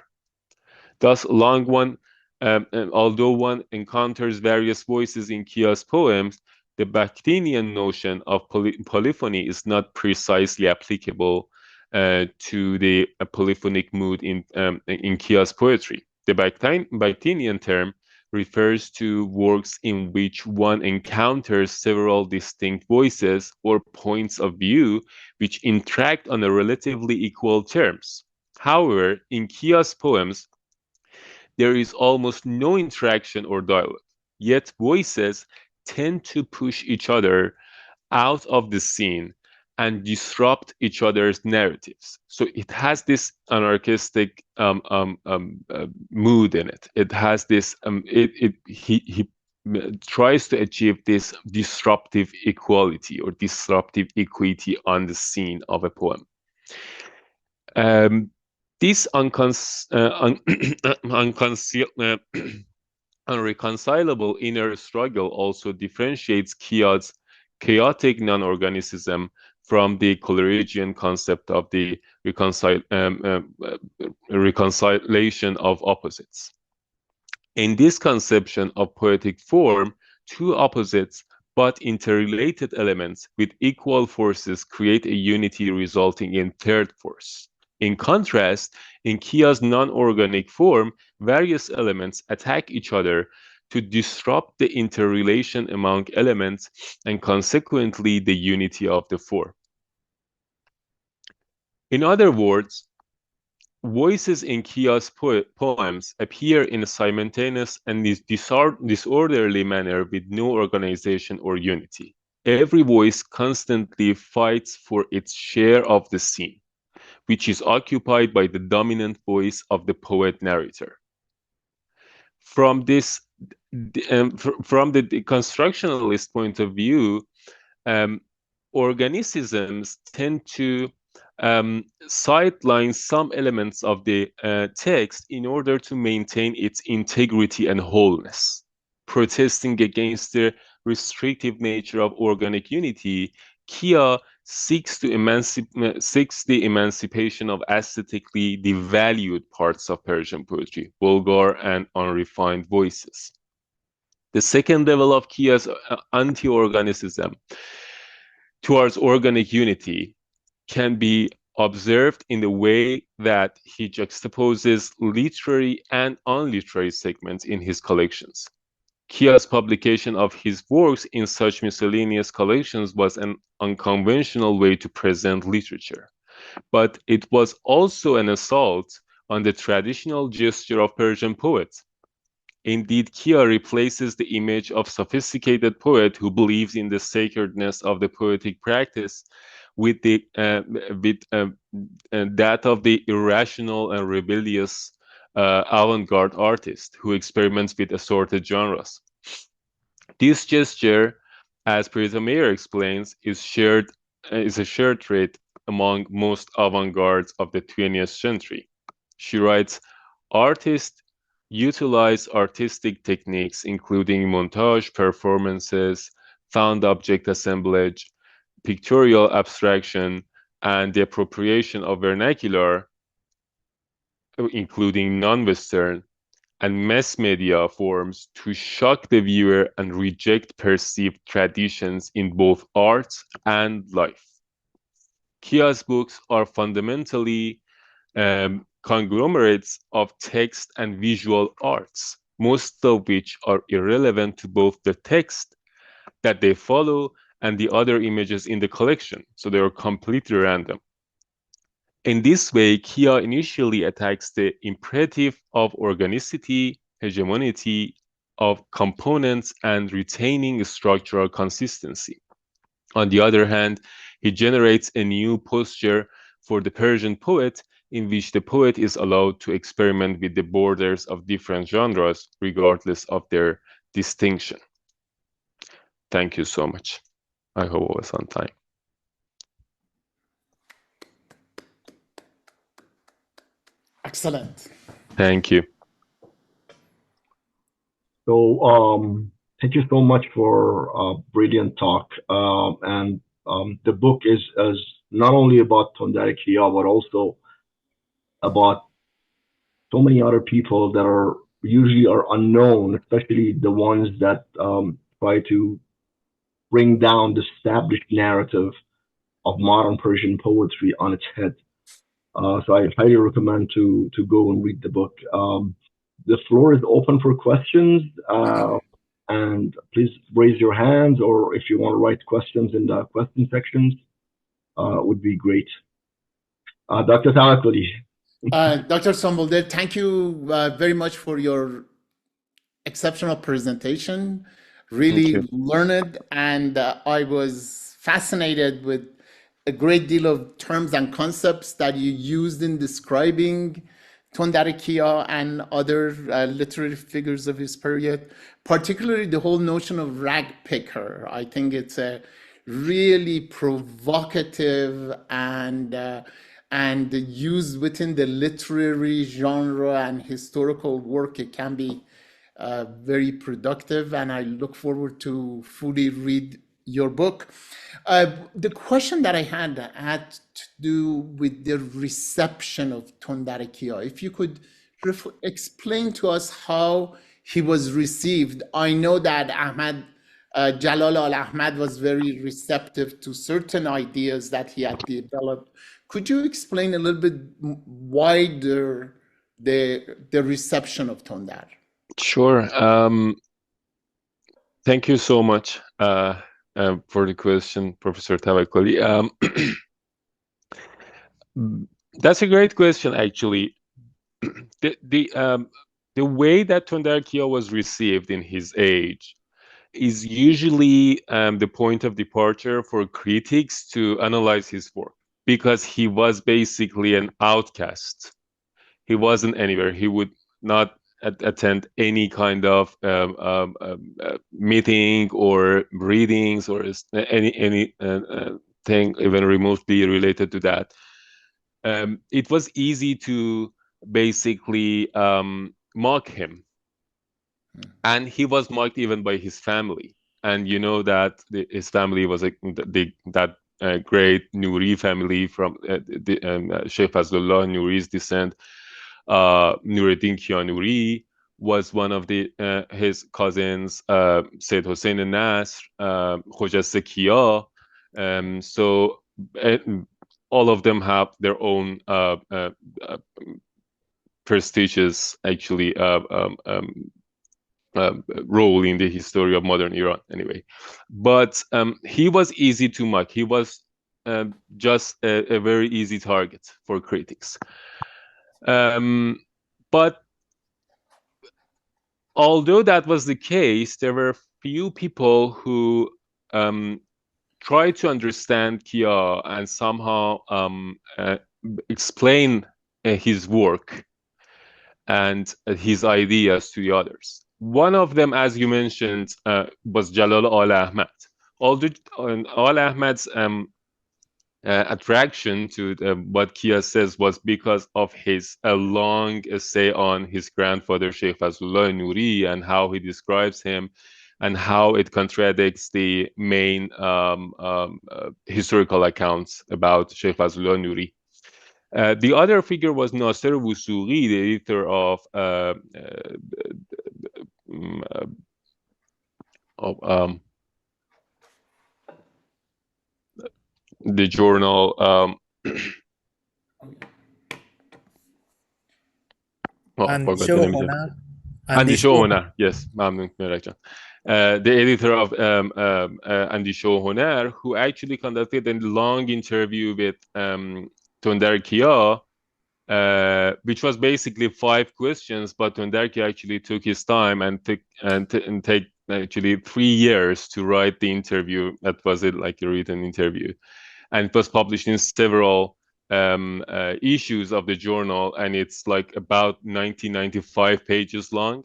[SPEAKER 3] Thus, although one encounters various voices in Kia's poems, the Bakhtinian notion of polyphony is not precisely applicable to the polyphonic mood in Kia's poetry. The Bakhtinian term refers to works in which one encounters several distinct voices or points of view which interact on a relatively equal terms. However, in Kia's poems, there is almost no interaction or dialogue, yet voices tend to push each other out of the scene and disrupt each other's narratives. So it has this anarchistic mood in it. It has this. He tries to achieve this disruptive equality or disruptive equity on the scene of a poem. This unreconcilable inner struggle also differentiates Kia's chaotic non-organicism from the Coleridgean concept of the reconciliation of opposites. In this conception of poetic form, two opposites but interrelated elements with equal forces create a unity resulting in third force. In contrast, in Kia's non-organic form, various elements attack each other to disrupt the interrelation among elements and consequently the unity of the form. In other words, voices in Kia's poems appear in a simultaneous and disorderly manner with no organization or unity. Every voice constantly fights for its share of the scene, which is occupied by the dominant voice of the poet-narrator. From the deconstructionalist point of view, organicisms tend to sideline some elements of the text in order to maintain its integrity and wholeness. Protesting against the restrictive nature of organic unity, Kia seeks the emancipation of aesthetically devalued parts of Persian poetry, vulgar and unrefined voices. The second level of Kia's anti-organicism towards organic unity can be observed in the way that he juxtaposes literary and unliterary segments in his collections. Kia's publication of his works in such miscellaneous collections was an unconventional way to present literature, but it was also an assault on the traditional gesture of Persian poets. Indeed, Kia replaces the image of sophisticated poet who believes in the sacredness of the poetic practice with that of the irrational and rebellious avant-garde artist who experiments with assorted genres. This gesture, as Perita Meir explains, is a shared trait among most avant-gardes of the 20th century. She writes, artists utilize artistic techniques including montage, performances, found object assemblage, pictorial abstraction, and the appropriation of vernacular, including non-Western and mass media forms, to shock the viewer and reject perceived traditions in both art and life. Kia's books are fundamentally conglomerates of text and visual arts, most of which are irrelevant to both the text that they follow and the other images in the collection, so they are completely random. In this way, Kia initially attacks the imperative of organicity, hegemonity of components, and retaining structural consistency. On the other hand, he generates a new posture for the Persian poet in which the poet is allowed to experiment with the borders of different genres, regardless of their distinction. Thank you so much. I hope I was on time.
[SPEAKER 1] Excellent.
[SPEAKER 3] Thank you.
[SPEAKER 2] So thank you so much for a brilliant talk. And the book is not only about Tondar Kia, but also about so many other people that are usually unknown, especially the ones that try to bring down the established narrative of modern Persian poetry on its head. So I highly recommend to go and read the book. the floor is open for questions, and please raise your hands, or if you want to write questions in the question sections, would be great. Dr. Tawakkoli.
[SPEAKER 1] Dr. Sonboldel, thank you very much for your exceptional presentation. Really learned, and I was fascinated with a great deal of terms and concepts that you used in describing Tondar Kia and other literary figures of his period, particularly the whole notion of rag picker. I think it's a really provocative and used within the literary genre and historical work. It can be very productive, and I look forward to fully read your book. The question that I had to do with the reception of Tondar Kia. If you could explain to us how he was received. I know that Jalal al-Ahmad was very receptive to certain ideas that he had developed. Could you explain a little bit why the reception of Tondar?
[SPEAKER 3] Sure. Thank you so much for the question, Professor Tawakkoli. That's a great question, actually. The way that Tondar Kia was received in his age is usually the point of departure for critics to analyze his work, because he was basically an outcast. He wasn't anywhere. He would not attend any kind of meeting or readings or any thing even remotely related to that. It was easy to basically mock him, and he was mocked even by his family. And you know that his family was that great Nouri family from Sheikh Fazlullah Nouri's descent. Nuruddin Kia Nouri was one of his cousins, Sayyid Hossein Nasr, Khojast Kia. So all of them have their own prestigious, actually, role in the history of modern Iran, anyway. But he was easy to mock. He was just a very easy target for critics. But although that was the case, there were few people who tried to understand Kia and somehow explain his work and his ideas to the others. One of them, as you mentioned, was Jalal al-Ahmad. Although al-Ahmad's attraction to what Kia says was because of his long essay on his grandfather Sheikh Fazlullah Nouri and how he describes him and how it contradicts the main historical accounts about Sheikh Fazlullah Nouri. The other figure was Nasser Wusuqi, the editor of the journal اندیشه و هنر. Yes, ممنون میرک جان. The editor of اندیشه و هنر, who actually conducted a long interview with Tondar Kia, which was basically 5 questions, but Tondar Kia actually took his time and take actually 3 years to write the interview. That was it, like a written interview. And it was published in several issues of the journal, and it's like about 95 pages long,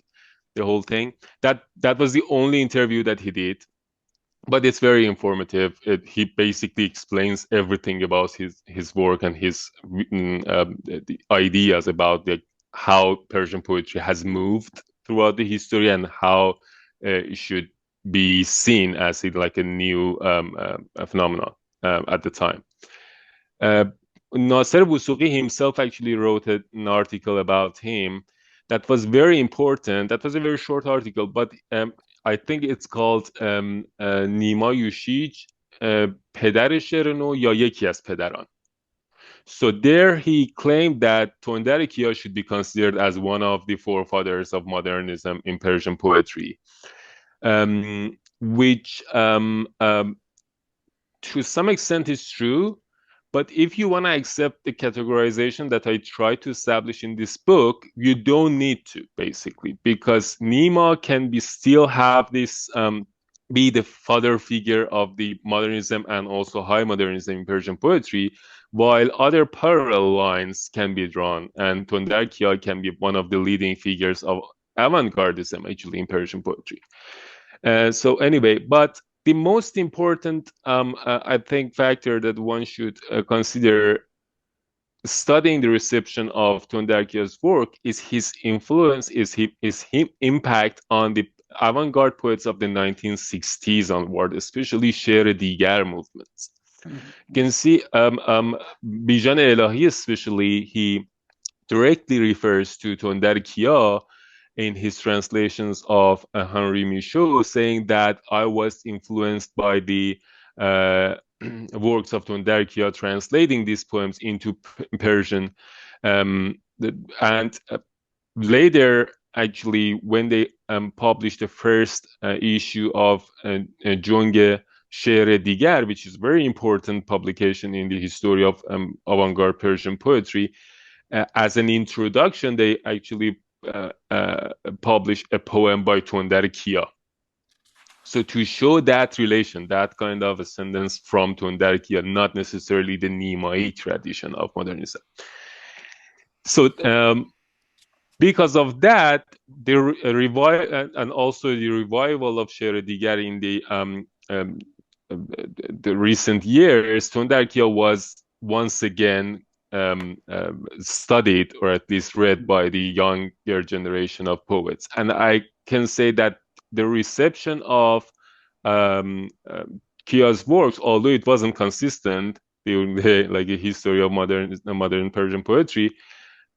[SPEAKER 3] the whole thing. That was the only interview that he did, but it's very informative. He basically explains everything about his work and his the ideas about how Persian poetry has moved throughout the history and how it should be seen as like a new phenomenon at the time. Nasser Wusuqi himself actually wrote an article about him that was very important. That was a very short article, but I think it's called نیما یوشیج پدر شعر نو یا یکی از پدران. So there he claimed that Tönder Kیا should be considered as one of the forefathers of modernism in Persian poetry, which to some extent is true. But if you want to accept the categorization that I try to establish in this book, you don't need to, basically, because Nima can be still have this be the father figure of the modernism and also high modernism in Persian poetry, while other parallel lines can be drawn, and Tönder Kیا can be one of the leading figures of avant-gardism actually in Persian poetry. So anyway, but the most important, I think, factor that one should consider studying the reception of Tönder Kıya's work is his influence, is his impact on the avant-garde poets of the 1960s onward, especially Şehr-i Digar movements. You can see Bijan Elahé especially, he directly refers to Tönder Kıya in his translations of Henri Michaud, saying that I was influenced by the works of Tönder Kıya, translating these poems into Persian. Later, actually, when they published the first issue of Jung Şehr-i Digar, which is a very important publication in the history of avant-garde Persian poetry, as an introduction, they actually published a poem by Tönder Kıya. So to show that relation, that kind of ascendance from Tönder Kıya, not necessarily the Nimai tradition of modernism. So because of that, the revival and also the revival of Şehr-i Digar in the recent years, Tönder Kıya was once again studied, or at least read, by the younger generation of poets. And I can say that the reception of Kıya's works, although it wasn't consistent during the history of modern Persian poetry,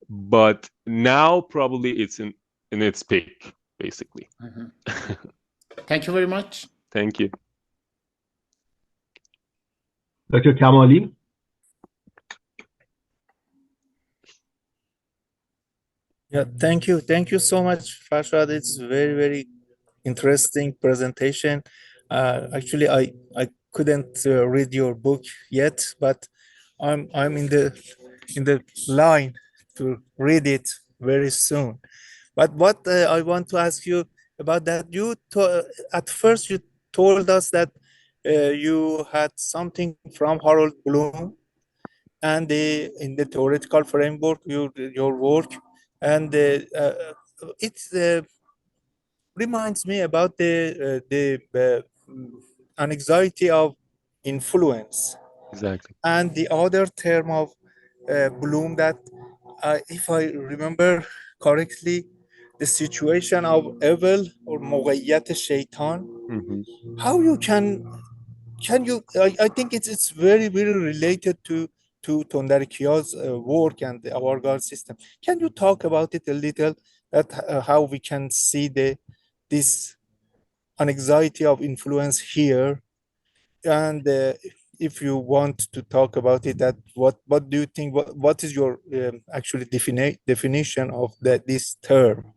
[SPEAKER 3] but now probably it's in its peak, basically.
[SPEAKER 1] Thank you very much.
[SPEAKER 3] Thank you.
[SPEAKER 2] Dr. Kamali?
[SPEAKER 4] Yeah, thank you. Thank you so much, Farshad. It's very, very interesting presentation. Actually, I couldn't read your book yet, but I'm in the line to read it very soon. But what I want to ask you about that, at first you told us that you had something from Harold Bloom, and in the theoretical framework, your work, and it reminds me about the anxiety of influence.
[SPEAKER 3] Exactly.
[SPEAKER 4] And the other term of Bloom that, if I remember correctly, the situation of evil or موقعیت شیطان. How you can you? I think it's very, very related to Tönder Kıya's work and the avant-garde system. Can you talk about it a little? That how we can see this anxiety of influence here, and if you want to talk about it, that what do you think? What is your actually definition of this term?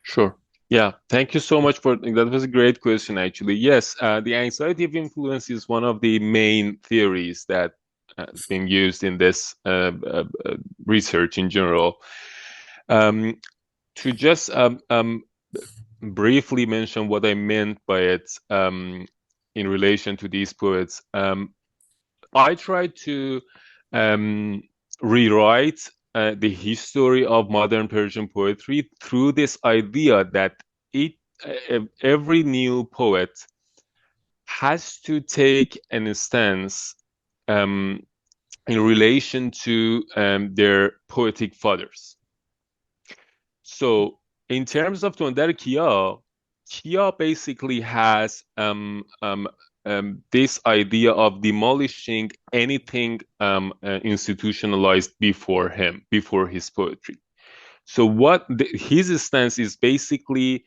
[SPEAKER 3] Sure. Yeah, thank you so much for that. Was a great question, actually. Yes, the anxiety of influence is one of the main theories that has been used in this research in general. To just briefly mention what I meant by it in relation to these poets, I tried to rewrite the history of modern Persian poetry through this idea that every new poet has to take an stance in relation to their poetic fathers. So in terms of Tönder Kıya, Kıya basically has this idea of demolishing anything institutionalized before him, before his poetry. So what his stance is basically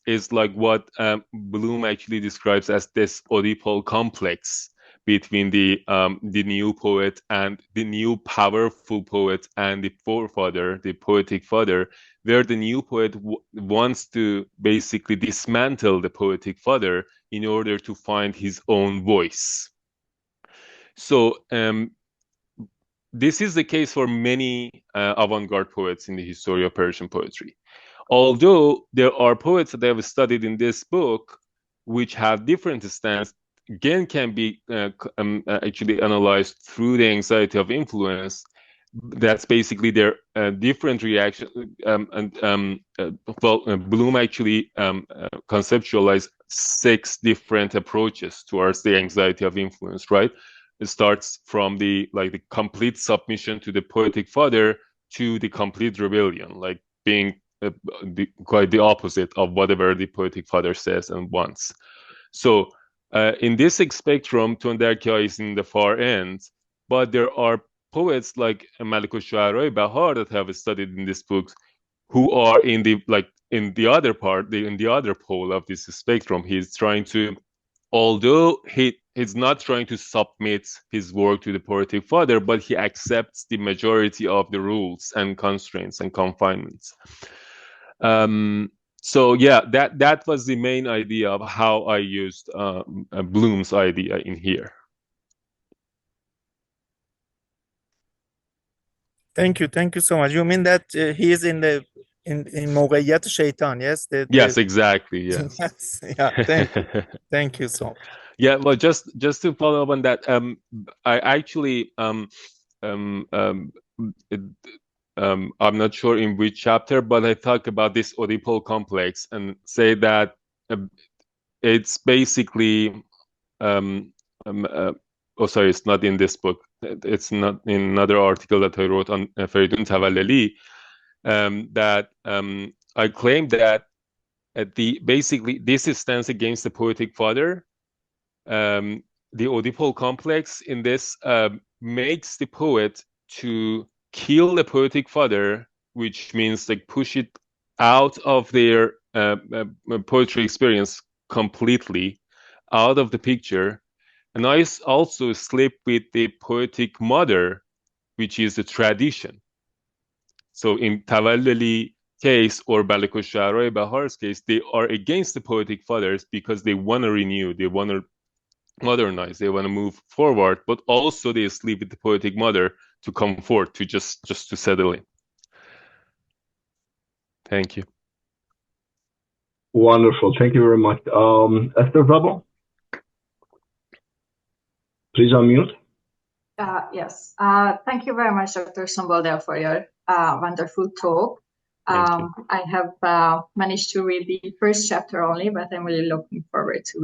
[SPEAKER 3] is like what Bloom actually describes as this Oedipal complex, between the new poet and the new powerful poet and the forefather, the poetic father, where the new poet wants to basically dismantle the poetic father in order to find his own voice. So this is the case for many avant-garde poets in the history of Persian poetry. Although there are poets that I have studied in this book which have different stances, again can be actually analyzed through the anxiety of influence. That's basically their different reaction. Bloom actually conceptualized 6 different approaches towards the anxiety of influence, right? It starts from the complete submission to the poetic father to the complete rebellion, like being quite the opposite of whatever the poetic father says and wants. So in this spectrum, Tunderkia is in the far end, but there are poets like Malik al-Shu'ara Bahar that have studied in this book who are in the other part, in the other pole of this spectrum. He's trying to, although he's not trying to submit his work to the poetic father, but he accepts the majority of the rules and constraints and confinements. So yeah, that was the main idea of how I used Bloom's idea in here.
[SPEAKER 4] Thank you so much. You mean that he is in موقعیت شیطان, yes?
[SPEAKER 3] Yes, exactly. Yes.
[SPEAKER 4] Yeah. Thank you so much.
[SPEAKER 3] Yeah. Well, just to follow up on that, I actually I'm not sure in which chapter, but I talk about this Oedipal complex and say that it's basically sorry, it's not in this book. It's not in another article that I wrote on Feridun Tavallali. That I claim that basically this stance against the poetic father, the Oedipal complex in this makes the poet to kill the poetic father, which means like push it out of their poetry experience completely, out of the picture. And I also sleep with the poetic mother, which is the tradition. So in Tavallali case or Malik al-Shu'ara Bahar's case, they are against the poetic fathers because they want to renew, they want to modernize, they want to move forward, but also they sleep with the poetic mother to comfort, to just to settle in. Thank you.
[SPEAKER 2] Wonderful. Thank you very much. Esther Zabo, please unmute.
[SPEAKER 5] Yes. Thank you very much, Dr. Sonboldel, for your wonderful talk. I have managed to read the first chapter only, but I'm really looking forward to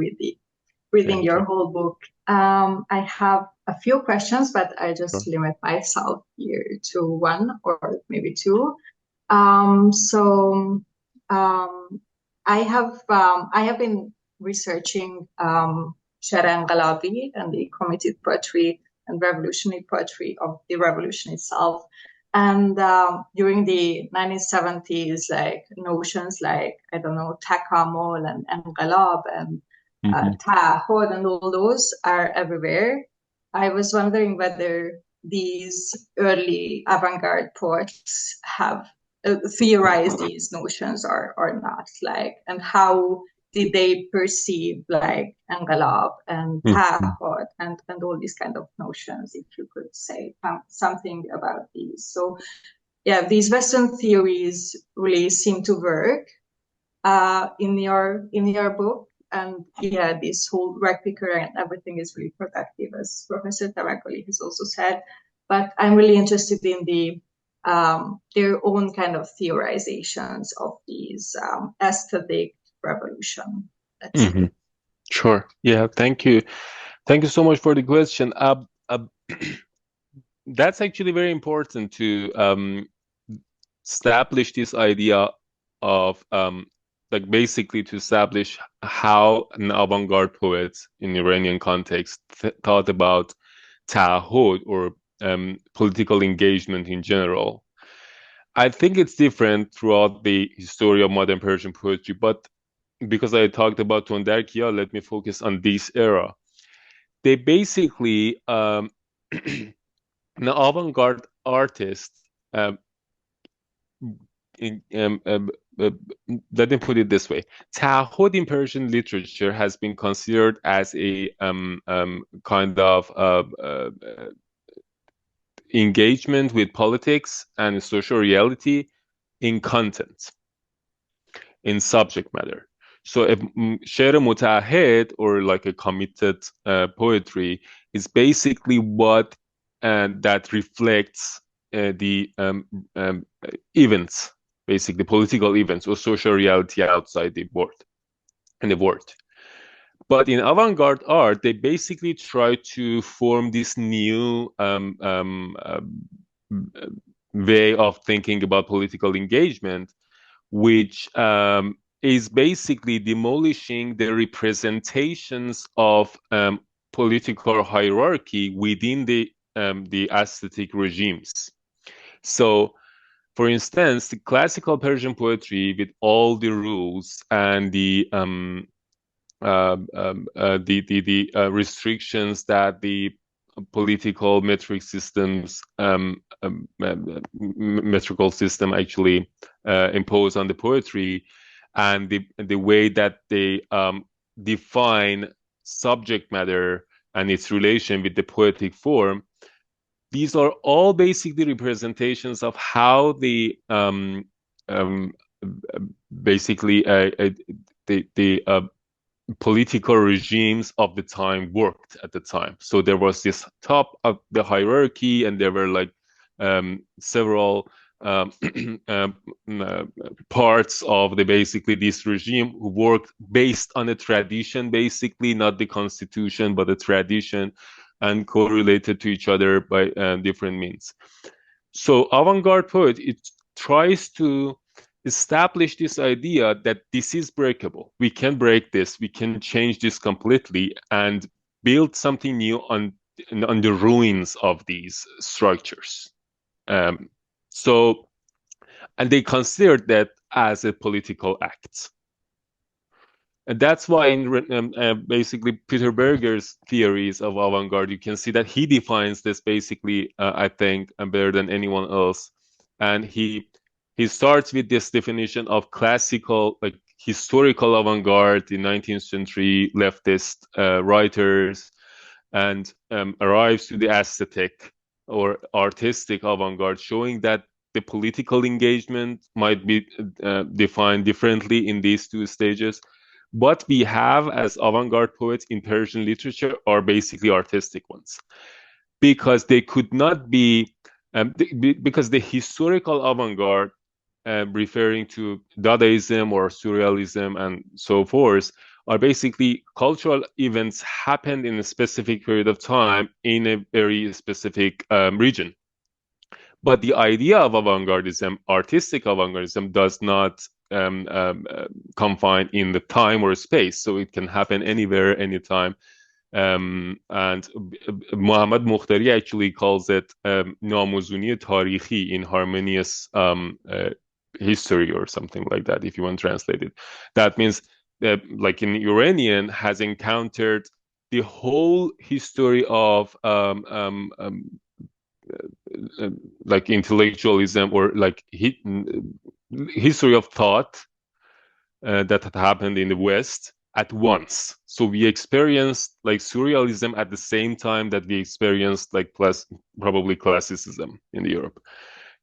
[SPEAKER 5] reading your whole book. I have a few questions, but I just limit myself here to one or maybe two. I have been researching Sher Enqelabi and the committed poetry and revolutionary poetry of the revolution itself. And during the 1970s, like notions like, I don't know, takamul and enqelab and ta'ahud and all those are everywhere. I was wondering whether these early avant-garde poets have theorized these notions or not, like, and how did they perceive like enqelab and ta'ahud and all these kind of notions, if you could say something about these. So yeah, these Western theories really seem to work in your book. And yeah, this whole rag picker and everything is really productive, as Professor Tawakkoli has also said. But I'm really interested in their own kind of theorizations of these aesthetic revolution.
[SPEAKER 3] Sure. Yeah. Thank you. Thank you so much for the question. That's actually very important to establish this idea of like basically to establish how an avant-garde poet in Iranian context thought about ta'ahud or political engagement in general. I think it's different throughout the history of modern Persian poetry, but because I talked about Tunderkia, let me focus on this era. they basically, an avant-garde artist, let me put it this way. Ta'ahud in Persian literature has been considered as a kind of engagement with politics and social reality in content, in subject matter. So a شعر متعهد, or like a committed poetry, is basically what that reflects the events, basically political events or social reality outside the world, in the world. But in avant-garde art, they basically try to form this new way of thinking about political engagement, which is basically demolishing the representations of political hierarchy within the aesthetic regimes. So, for instance, the classical Persian poetry, with all the rules and the restrictions that the political metric systems, metrical system actually impose on the poetry, and the way that they define subject matter and its relation with the poetic form, these are all basically representations of how the basically the political regimes of the time worked at the time. So there was this top of the hierarchy, and there were like several parts of the basically this regime who worked based on a tradition, basically not the constitution but a tradition, and correlated to each other by different means. So avant-garde poet, it tries to establish this idea that this is breakable. We can break this, we can change this completely and build something new on the ruins of these structures. So, and they consider that as a political act. And that's why in basically Peter Berger's theories of avant-garde, you can see that he defines this basically, I think, better than anyone else. And he starts with this definition of classical, like historical avant-garde in 19th century leftist writers, and arrives to the aesthetic or artistic avant-garde, showing that the political engagement might be defined differently in these two stages. What we have as avant-garde poets in Persian literature are basically artistic ones, because they could not be, because the historical avant-garde, referring to Dadaism or Surrealism and so forth, are basically cultural events happened in a specific period of time in a very specific region. But the idea of avant-gardism, artistic avant-gardism, does not confine in the time or space, so it can happen anywhere, anytime. And Mohammad Mukhtari actually calls it namozuni tarikhi, in harmonious history or something like that, if you want to translate it. That means that, like in Iranian, has encountered the whole history of like intellectualism, or like history of thought that had happened in the West at once. So we experienced like surrealism at the same time that we experienced like probably classicism in Europe.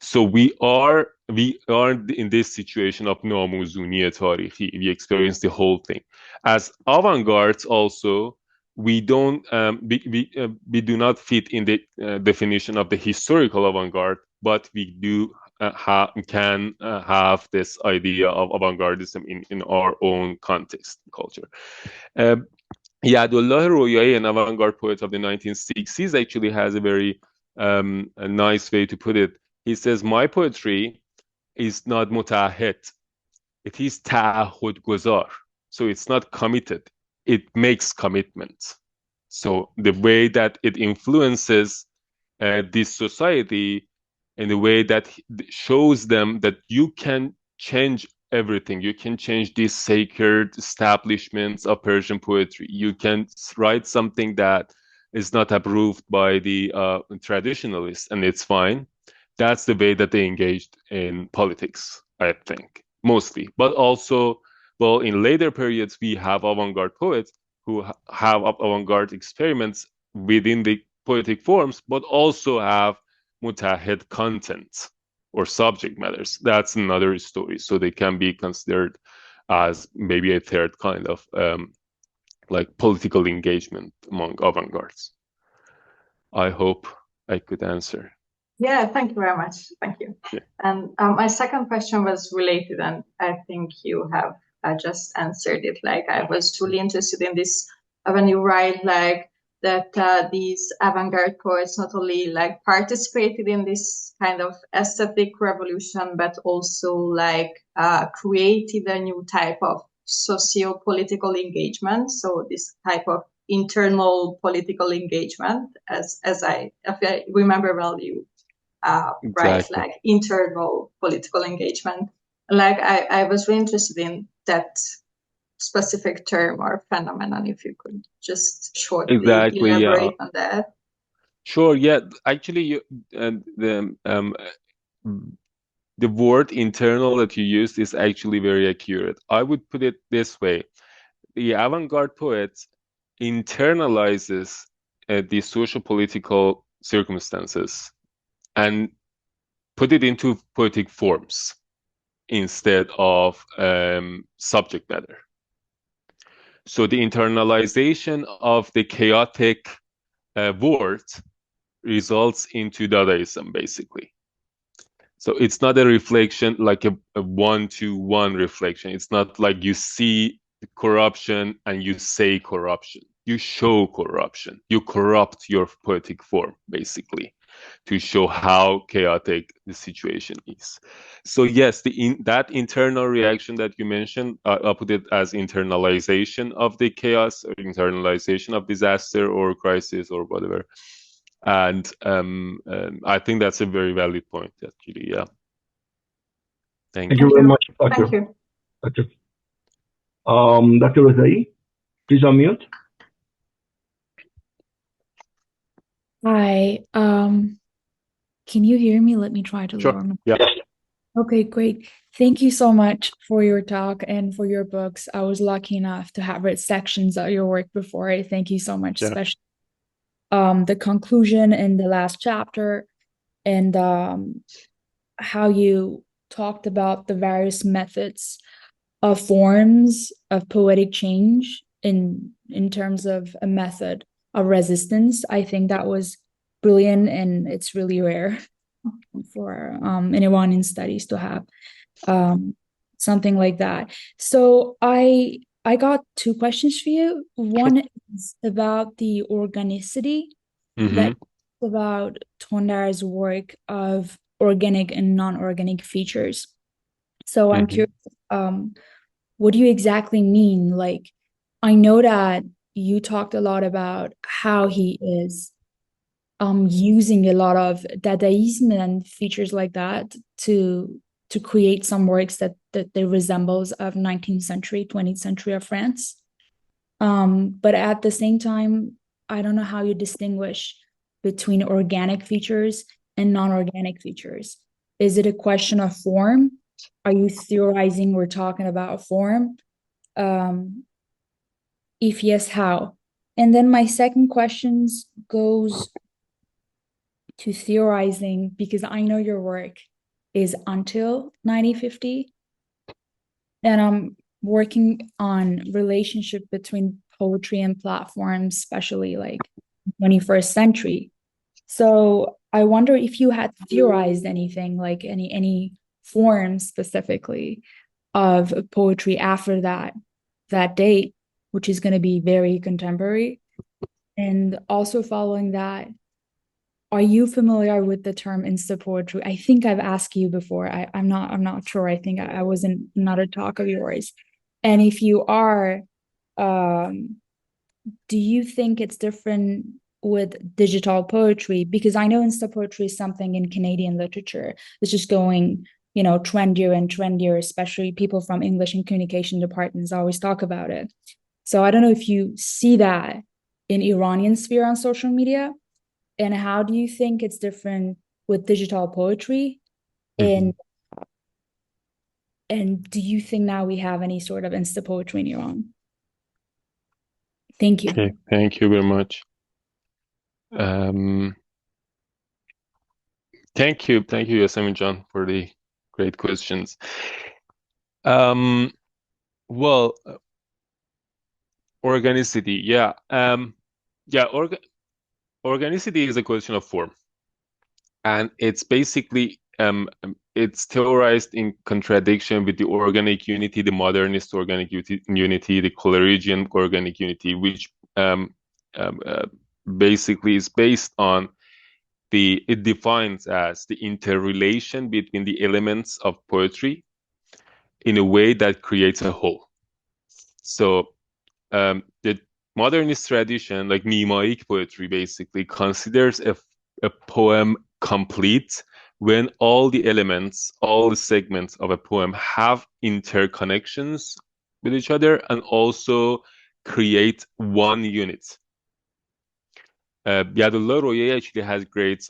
[SPEAKER 3] So we are in this situation of namuzuni tarikhi. We experience the whole thing. As avant-gardes also, we don't we do not fit in the definition of the historical avant-garde, but we do can have this idea of avant-gardism in our own context, culture. Yadullah Royai, an avant-garde poet of the 1960s, actually has a very a nice way to put it. He says, my poetry is not mutahed, it is ta'ahud guzar. So it's not committed, it makes commitments. So the way that it influences this society in the way that shows them that you can change everything. You can change these sacred establishments of Persian poetry. You can write something that is not approved by the traditionalists, and it's fine. That's the way that they engaged in politics, I think, mostly. But also, well, in later periods, we have avant-garde poets who have avant-garde experiments within the poetic forms, but also have mutahed content or subject matters. That's another story. So they can be considered as maybe a third kind of like political engagement among avant-gardes. I hope I could answer.
[SPEAKER 5] Yeah, thank you very much. Thank you.
[SPEAKER 3] Yeah.
[SPEAKER 5] And my second question was related, and I think you have just answered it. Like, I was truly interested in this when you write like that these avant-garde poets not only like participated in this kind of aesthetic revolution, but also like created a new type of socio-political engagement. So this type of internal political engagement, as if I remember well, you right,
[SPEAKER 3] Exactly.
[SPEAKER 5] like internal political engagement. Like I was really interested in that specific term or phenomenon, if you could just shortly
[SPEAKER 3] Exactly, yeah.
[SPEAKER 5] elaborate on that.
[SPEAKER 3] Sure, yeah. Actually, the word internal that you used is actually very accurate. I would put it this way. The avant-garde poet internalizes the socio-political circumstances and put it into poetic forms instead of subject matter. So the internalization of the chaotic word results into Dadaism, basically. So it's not a reflection like a one-to-one reflection. It's not like you see corruption and you say corruption. You show corruption. You corrupt your poetic form, basically, to show how chaotic the situation is. So yes, that internal reaction that you mentioned, I'll put it as internalization of the chaos or internalization of disaster or crisis or whatever. And I think that's a very valid point, actually. Yeah. Thank you.
[SPEAKER 2] Thank you very much, Doctor.
[SPEAKER 5] Thank you.
[SPEAKER 2] Doctor. Dr. Razai, please unmute.
[SPEAKER 6] Hi. Can you hear me? Let me try to
[SPEAKER 3] Sure.
[SPEAKER 6] lower my...
[SPEAKER 3] Yeah.
[SPEAKER 6] Okay, great. Thank you so much for your talk and for your books. I was lucky enough to have read sections of your work before. I thank you so much,
[SPEAKER 3] Yeah.
[SPEAKER 6] especially the conclusion in the last chapter and how you talked about the various methods of forms of poetic change in terms of a method of resistance. I think that was brilliant, and it's really rare for anyone in studies to have something like that. So I got two questions for you. One is about the organicity that about Tondar's work of organic and non-organic features. So I'm curious, what do you exactly mean? Like, I know that you talked a lot about how he is using a lot of Dadaism and features like that to create some works that they resembles of 19th century, 20th century of France. But at the same time, I don't know how you distinguish between organic features and non-organic features. Is it a question of form? Are you theorizing we're talking about form? If yes, how? And then my second question goes to theorizing, because I know your work is until 1950, and I'm working on relationship between poetry and platforms, especially like 21st century. So I wonder if you had theorized anything, like any forms specifically of poetry after that date, which is going to be very contemporary. And also following that, are you familiar with the term insta poetry? I think I've asked you before. I'm not sure. I think I was in another talk of yours. And if you are, do you think it's different with digital poetry? Because I know insta poetry is something in Canadian literature that's just going, trendier and trendier, especially people from English and communication departments always talk about it. So I don't know if you see that in Iranian sphere on social media? And how do you think it's different with digital poetry? And do you think now we have any sort of insta poetry in Iran? Thank you.
[SPEAKER 3] Okay, thank you very much. Thank you, Yasemin John, for the great questions. Well, organicity, yeah. Organicity is a question of form, and it's basically it's theorized in contradiction with the organic unity, the modernist organic unity, the Coleridgean organic unity, which basically is based on it defines as the interrelation between the elements of poetry in a way that creates a whole. So the modernist tradition, like Nimaic poetry, basically considers a poem complete when all the elements, all the segments of a poem have interconnections with each other and also create one unit. Yadullah Roye actually has great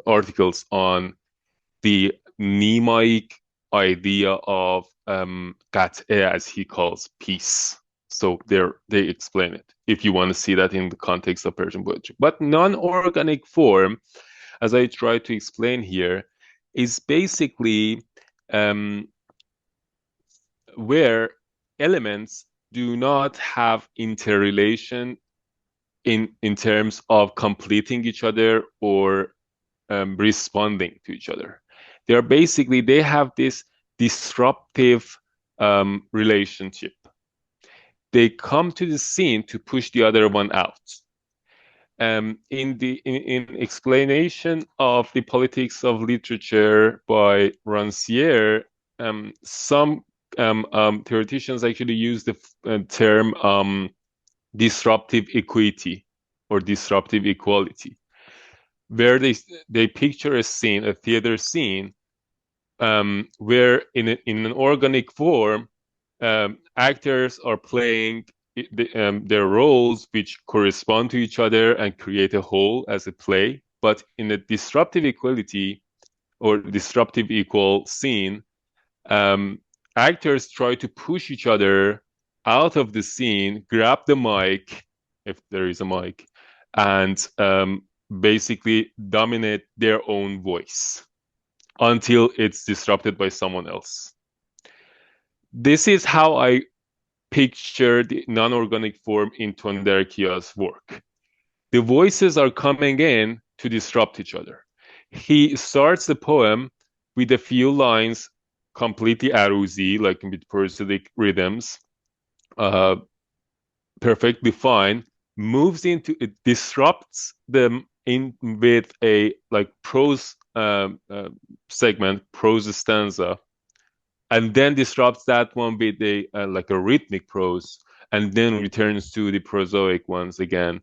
[SPEAKER 3] articles on the Nimaic idea of qat'e, as he calls peace. So they explain it, if you want to see that in the context of Persian poetry. But non-organic form, as I try to explain here, is basically where elements do not have interrelation in terms of completing each other or responding to each other. They have this disruptive relationship. They come to the scene to push the other one out. In explanation of the politics of literature by Rancière, some theoreticians actually use the term disruptive equity or disruptive equality, where they picture a scene, a theater scene, where in an organic form, actors are playing their roles which correspond to each other and create a whole as a play. But in a disruptive equality or disruptive equal scene, actors try to push each other out of the scene, grab the mic, if there is a mic, and basically dominate their own voice until it's disrupted by someone else. This is how I picture the non-organic form in Tonderkia's work. The voices are coming in to disrupt each other. He starts the poem with a few lines completely aruzi, like with prosodic rhythms, perfectly fine, moves into, it disrupts them in with a like prose segment, prose stanza, and then disrupts that one with a like a rhythmic prose, and then returns to the prosaic ones again.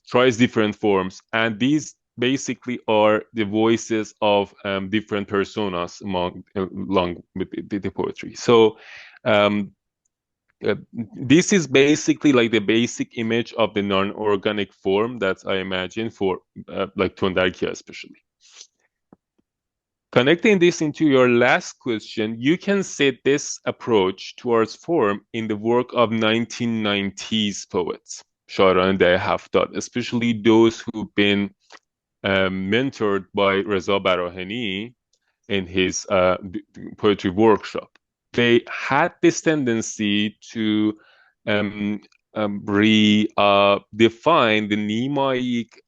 [SPEAKER 3] Tries different forms, and these basically are the voices of different personas along with the poetry. So this is basically like the basic image of the non-organic form that I imagine for like Tondarkia especially. Connecting this into your last question, you can see this approach towards form in the work of 1990s poets, Sharan and Haftar, especially those who've been mentored by Reza Barahani in his poetry workshop. They had this tendency to redefine the Nimaic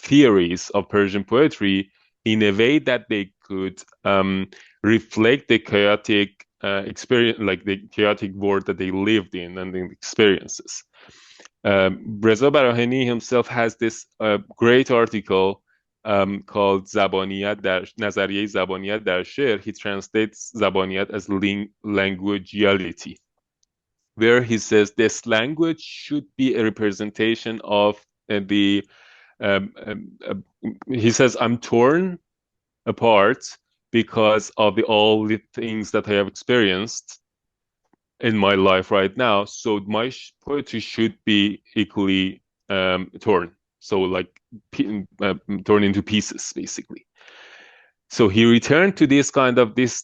[SPEAKER 3] theories of Persian poetry in a way that they could reflect the chaotic experience, like the chaotic world that they lived in and the experiences. Reza Barahani himself has this great article called Zabaniyat Nazariye Zabaniyat dar She'r. He translates Zabaniyat as languageality, where he says this language should be a representation of the he says, I'm torn apart because of all the things that I have experienced, in my life right now. So my poetry should be equally torn. So like torn into pieces, basically. So he returned to this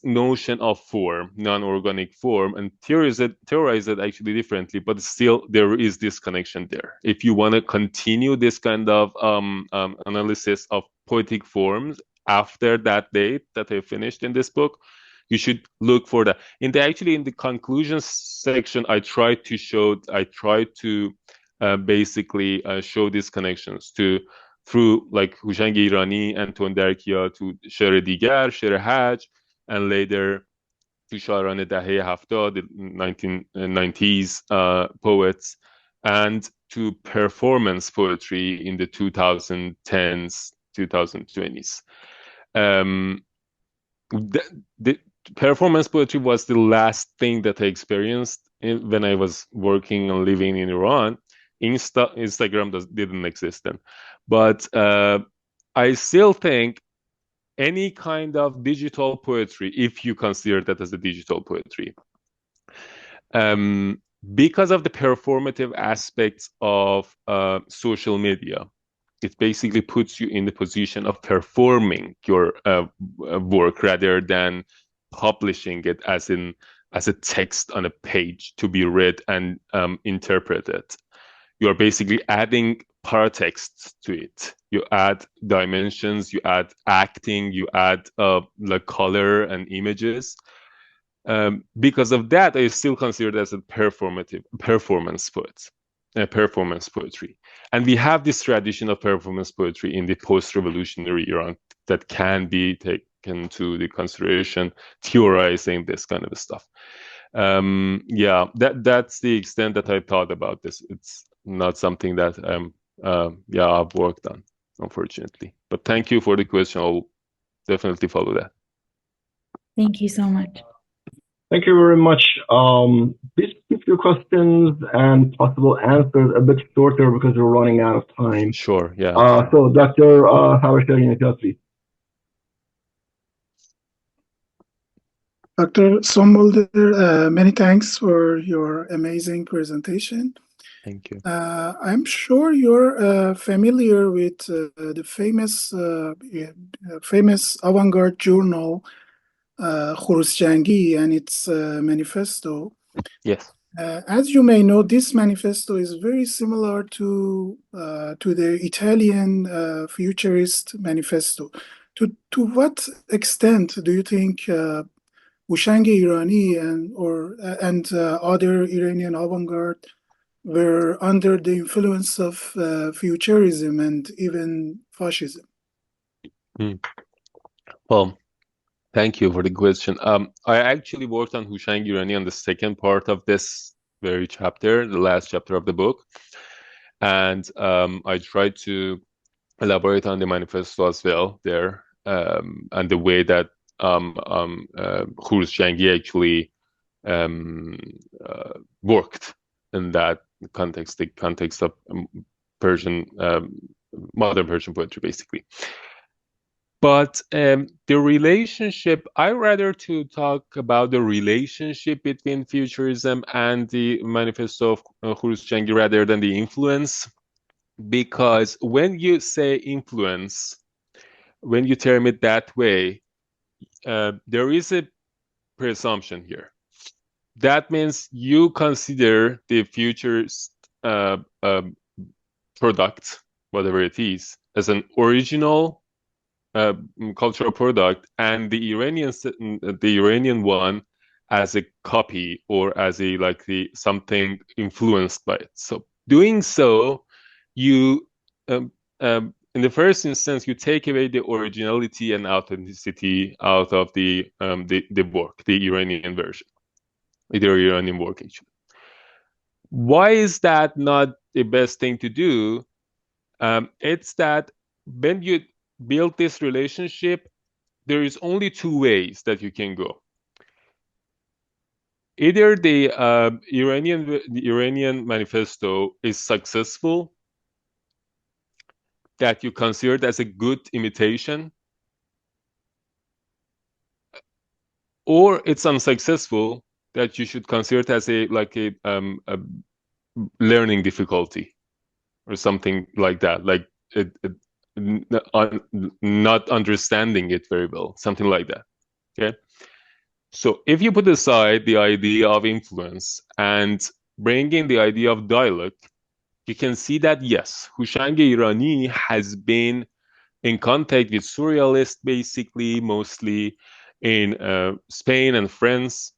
[SPEAKER 3] notion of form, non-organic form, and theorized it actually differently, but still there is this connection there. If you want to continue this kind of analysis of poetic forms after that date that I finished in this book, you should look for that. In the conclusion section, I tried to basically show these connections through like هوشنگ ایرانی, انتون درکیا تو شعر دیگر, شعر حج, and later to شاعران دهه 70, the 1990s poets, and to performance poetry in the 2010s, 2020s. The performance poetry was the last thing that I experienced when I was working and living in Iran. Instagram didn't exist then. But I still think any kind of digital poetry, if you consider that as a digital poetry, because of the performative aspects of social media, it basically puts you in the position of performing your work rather than publishing it as a text on a page to be read and interpreted. You're basically adding paratexts to it. You add dimensions, you add acting, you add like color and images. Because of that, I still consider it as a performance poetry. And we have this tradition of performance poetry in the post-revolutionary Iran that can be taken to the consideration, theorizing this kind of stuff. That's the extent that I thought about this. It's not something that I've worked on, unfortunately. But thank you for the question. I'll definitely follow that.
[SPEAKER 6] Thank you so much.
[SPEAKER 2] Thank you very much. Please keep your questions and possible answers a bit shorter because we're running out of time.
[SPEAKER 3] Sure, yeah.
[SPEAKER 2] So Dr. Farshad, please.
[SPEAKER 7] Dr. Sonboldel, many thanks for your amazing presentation.
[SPEAKER 3] Thank you.
[SPEAKER 7] I'm sure you're familiar with the famous avant-garde journal, Khurusjangi, and its manifesto.
[SPEAKER 3] Yes.
[SPEAKER 7] As you may know, this manifesto is very similar to the Italian futurist manifesto. To what extent do you think Houshang Irani and other Iranian avant-garde were under the influence of futurism and even fascism?
[SPEAKER 3] Well, thank you for the question. I actually worked on Houshang Irani on the second part of this very chapter, the last chapter of the book. And I tried to elaborate on the manifesto as well there, and the way that Khurusjangi actually worked in that context, the context of Persian, modern Persian poetry, basically. But the relationship, I rather to talk about the relationship between futurism and the manifesto of Khurusjangi rather than the influence, because when you say influence, when you term it that way, there is a presumption here. That means you consider the future's product, whatever it is, as an original cultural product, and the Iranian one as a copy or as something influenced by it. So doing so, you in the first instance, you take away the originality and authenticity out of the work, the Iranian version, the Iranian work, actually. Why is that not the best thing to do? It's that when you build this relationship, there is only two ways that you can go. Either the Iranian manifesto is successful, that you consider it as a good imitation, or it's unsuccessful, that you should consider it as a learning difficulty or something like that, like not understanding it very well, something like that. Okay. So if you put aside the idea of influence and bring in the idea of dialogue, you can see that yes, Houshang Irani has been in contact with surrealists, basically, mostly in Spain and France,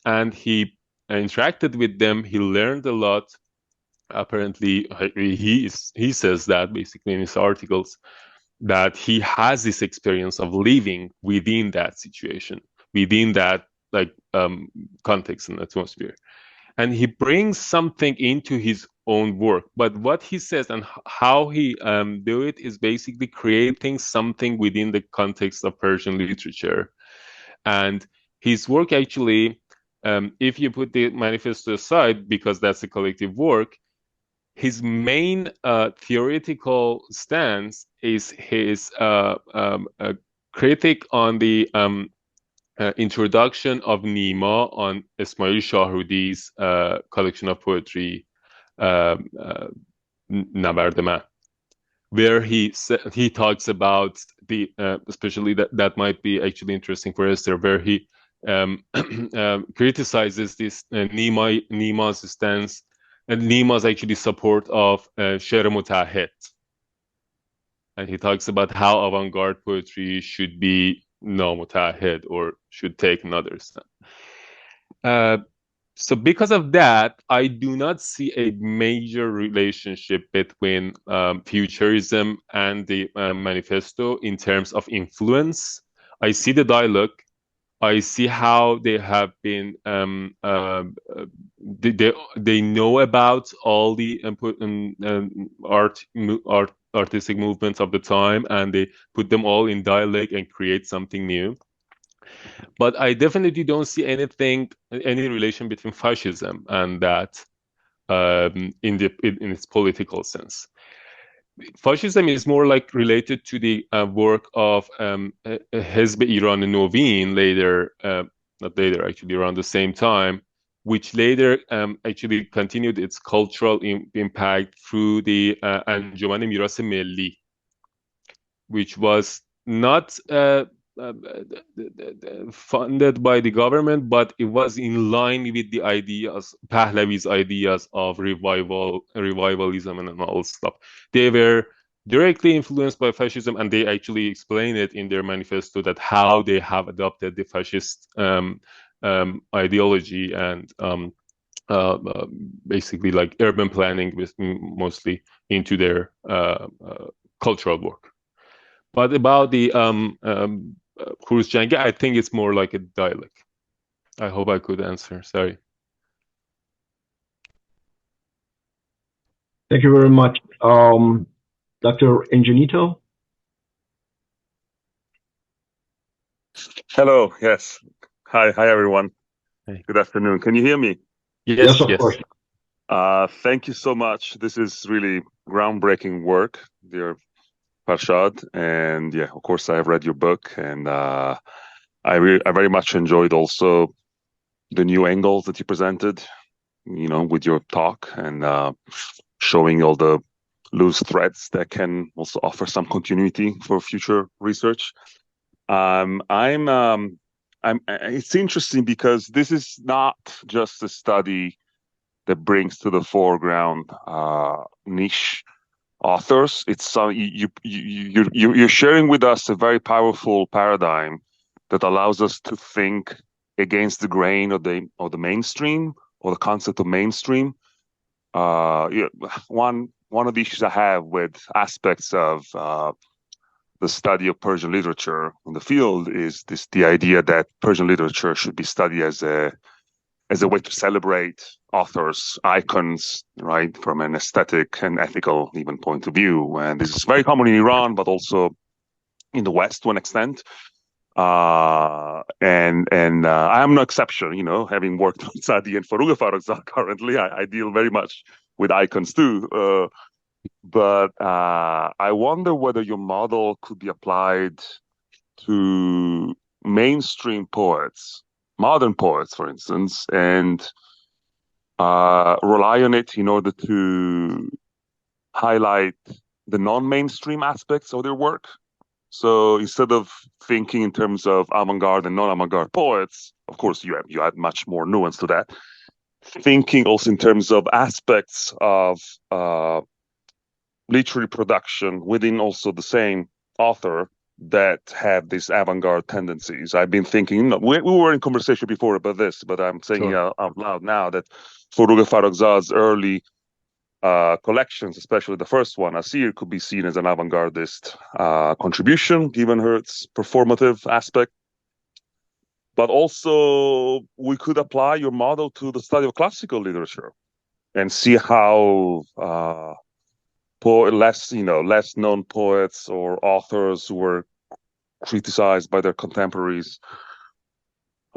[SPEAKER 3] and he interacted with them. He learned a lot. Apparently, he says that basically in his articles, that he has this experience of living within that situation, within that context and atmosphere, and he brings something into his own work. But what he says and how he do it is basically creating something within the context of Persian literature. And his work actually, if you put the manifesto aside, because that's a collective work, his main theoretical stance is his critique on the introduction of Nima on Ismail Shahrudi's collection of poetry, Nabard Man, where he talks about the especially that might be actually interesting for Esther, where he criticizes this Nima's stance and Nima's actually support of Sher Mutahed, and he talks about how avant-garde poetry should be no-mutahed or should take another step. So because of that, I do not see a major relationship between futurism and the manifesto in terms of influence. I see the dialogue. I see how they have been, they know about all the artistic movements of the time, and they put them all in dialogue and create something new. But I definitely don't see any relation between fascism and that in its political sense. Fascism is more like related to the work of Hezb Iran Novin later, not later, actually around the same time, which later actually continued its cultural impact through the Anjuman Miras Milli, which was not funded by the government, but it was in line with the ideas, Pahlavi's ideas of revivalism and all stuff. They were directly influenced by fascism, and they actually explain it in their manifesto that how they have adopted the fascist ideology and basically like urban planning with mostly into their cultural work. But about the Khurusjangi, I think it's more like a dialect. I hope I could answer. Sorry.
[SPEAKER 2] Thank you very much. Dr. Ingenito?
[SPEAKER 8] Hello, yes. Hi everyone.
[SPEAKER 3] Hey.
[SPEAKER 8] Good afternoon. Can you hear me?
[SPEAKER 2] Yes, of course.
[SPEAKER 8] Thank you so much. This is really groundbreaking work, dear Farshad. And yeah, of course, I have read your book, and I very much enjoyed also the new angles that you presented, with your talk, and showing all the loose threads that can also offer some continuity for future research. It's interesting because this is not just a study that brings to the foreground niche authors. It's you're sharing with us a very powerful paradigm that allows us to think against the grain of the mainstream, or the concept of mainstream. One of the issues I have with aspects of the study of Persian literature in the field is the idea that Persian literature should be studied as a way to celebrate authors, icons, right, from an aesthetic and ethical even point of view. And this is very common in Iran, but also in the West to an extent. And I am no exception, having worked on Sadi and Farooq Farrokhzad currently, I deal very much with icons too. But I wonder whether your model could be applied to mainstream poets modern poets, for instance, and rely on it in order to highlight the non-mainstream aspects of their work. So instead of thinking in terms of avant-garde and non-avant-garde poets, of course, you add much more nuance to that. Thinking also in terms of aspects of literary production within also the same author that have these avant-garde tendencies. I've been thinking, we were in conversation before about this, but I'm saying out loud now that Forough Farrokhzad's early collections, especially the first one, Asir, could be seen as an avant-gardist contribution, given her its performative aspect. But also, we could apply your model to the study of classical literature and see how less known poets or authors who were criticized by their contemporaries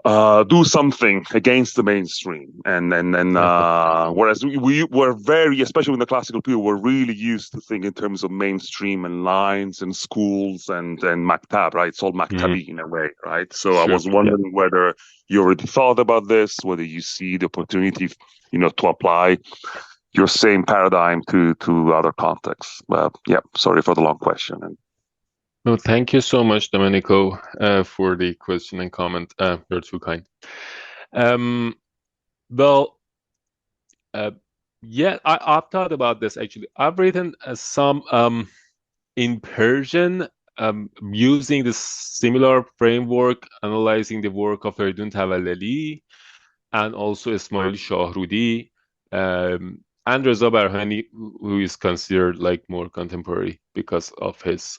[SPEAKER 8] do something against the mainstream, and whereas we were very, especially in the classical period, we're really used to think in terms of mainstream and lines and schools and maktab, right? It's all maktabi in a way, right? So I was wondering whether you already thought about this, whether you see the opportunity, to apply your same paradigm to other contexts. Sorry for the long question.
[SPEAKER 3] No, thank you so much, Domenico, for the question and comment. You're too kind. I've thought about this actually. I've written some in Persian using this similar framework, analyzing the work of Feridun Tavallali and also Ismail Shahrudi and Reza Barhani, who is considered like more contemporary because of his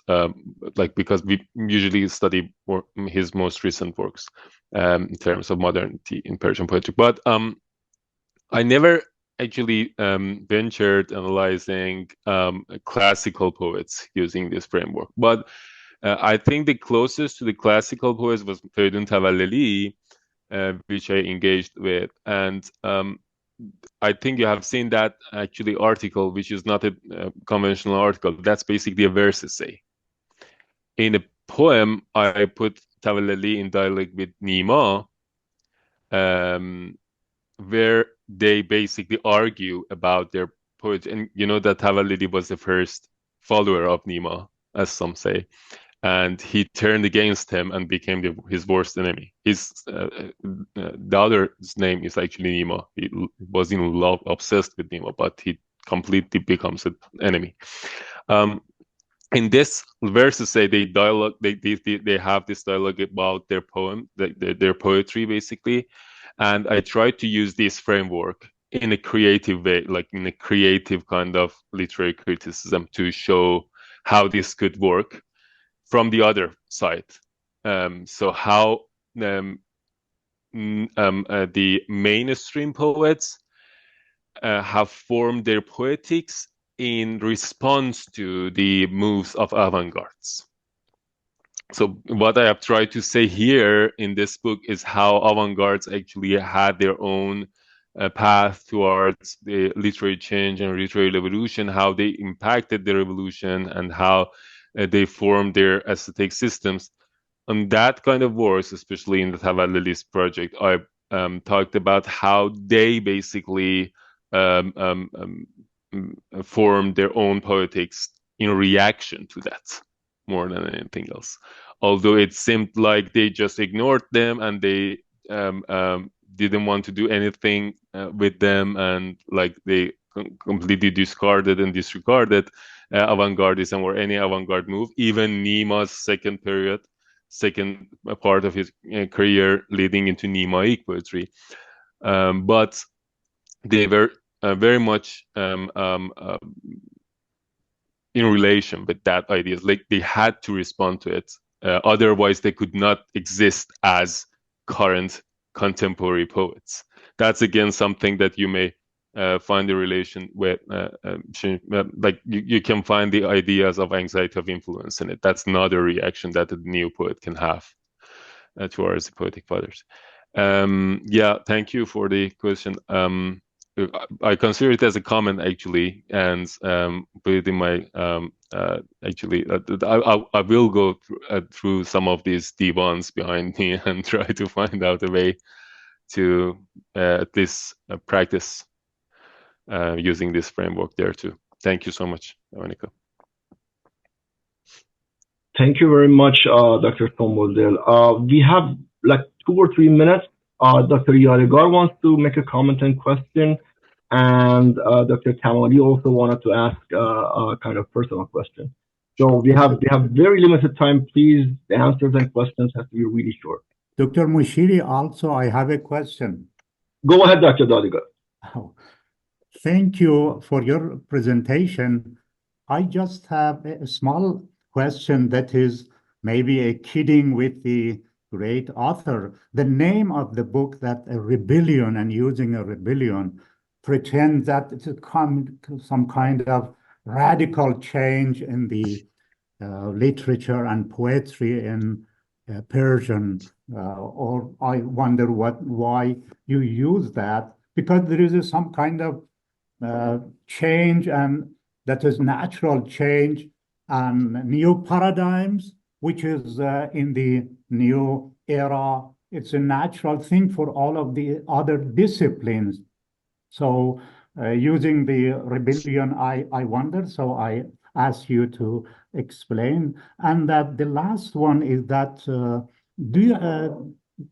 [SPEAKER 3] because we usually study his most recent works in terms of modernity in Persian poetry. But I never actually ventured analyzing classical poets using this framework. But I think the closest to the classical poets was Feridun Tavallali, which I engaged with, and I think you have seen that actually article, which is not a conventional article. That's basically a verse essay. In a poem, I put Tavallali in dialogue with Nima, where they basically argue about their poetry. And you know that Tavallali was the first follower of Nima, as some say. And he turned against him and became his worst enemy. The other's name is actually Nima. He was in love, obsessed with Nima, but he completely becomes an enemy. In this verses, say they have this dialogue about their poem, their poetry, basically. And I tried to use this framework in a creative way, like in a creative kind of literary criticism, to show how this could work from the other side. So how the mainstream poets have formed their poetics in response to the moves of avant-gardes. So what I have tried to say here in this book is how avant-gardes actually had their own path towards the literary change and literary revolution, how they impacted the revolution, and how they formed their aesthetic systems. On that kind of works, especially in the Tavallali's project, I talked about how they basically formed their own poetics in reaction to that, more than anything else. Although it seemed like they just ignored them and they didn't want to do anything with them, and like they completely discarded and disregarded avant-gardism or any avant-garde move. Even Nima's second part of his career leading into Nimaic poetry. But they were very much in relation with that idea. Like they had to respond to it. Otherwise, they could not exist as current contemporary poets. That's again something that you may find a relation with, like you can find the ideas of anxiety of influence in it. That's not a reaction that a new poet can have towards the poetic fathers. Thank you for the question. I consider it as a comment actually, and put it in my actually. I will go through some of these divans behind me and try to find out a way to at least practice using this framework there too. Thank you so much, Monica.
[SPEAKER 2] Thank you very much, Dr. Sonboldel. We have like 2 or 3 minutes. Dr. Yadigar wants to make a comment and question, and Dr. Kamali also wanted to ask a kind of personal question. So we have very limited time. Please, the answers and questions have to be really short.
[SPEAKER 9] Dr. Moshiri, also, I have a question.
[SPEAKER 2] Go ahead, Dr. Yadigar.
[SPEAKER 9] Oh, thank you for your presentation. I just have a small question that is maybe a kidding with the great author. The name of the book, that a rebellion and using a rebellion, pretends that it's some kind of radical change in the literature and poetry in Persian, or I wonder why you use that, because there is some kind of change, and that is natural change and new paradigms, which is in the new era. It's a natural thing for all of the other disciplines. So using the rebellion, I wonder, so I ask you to explain. And that the last one is that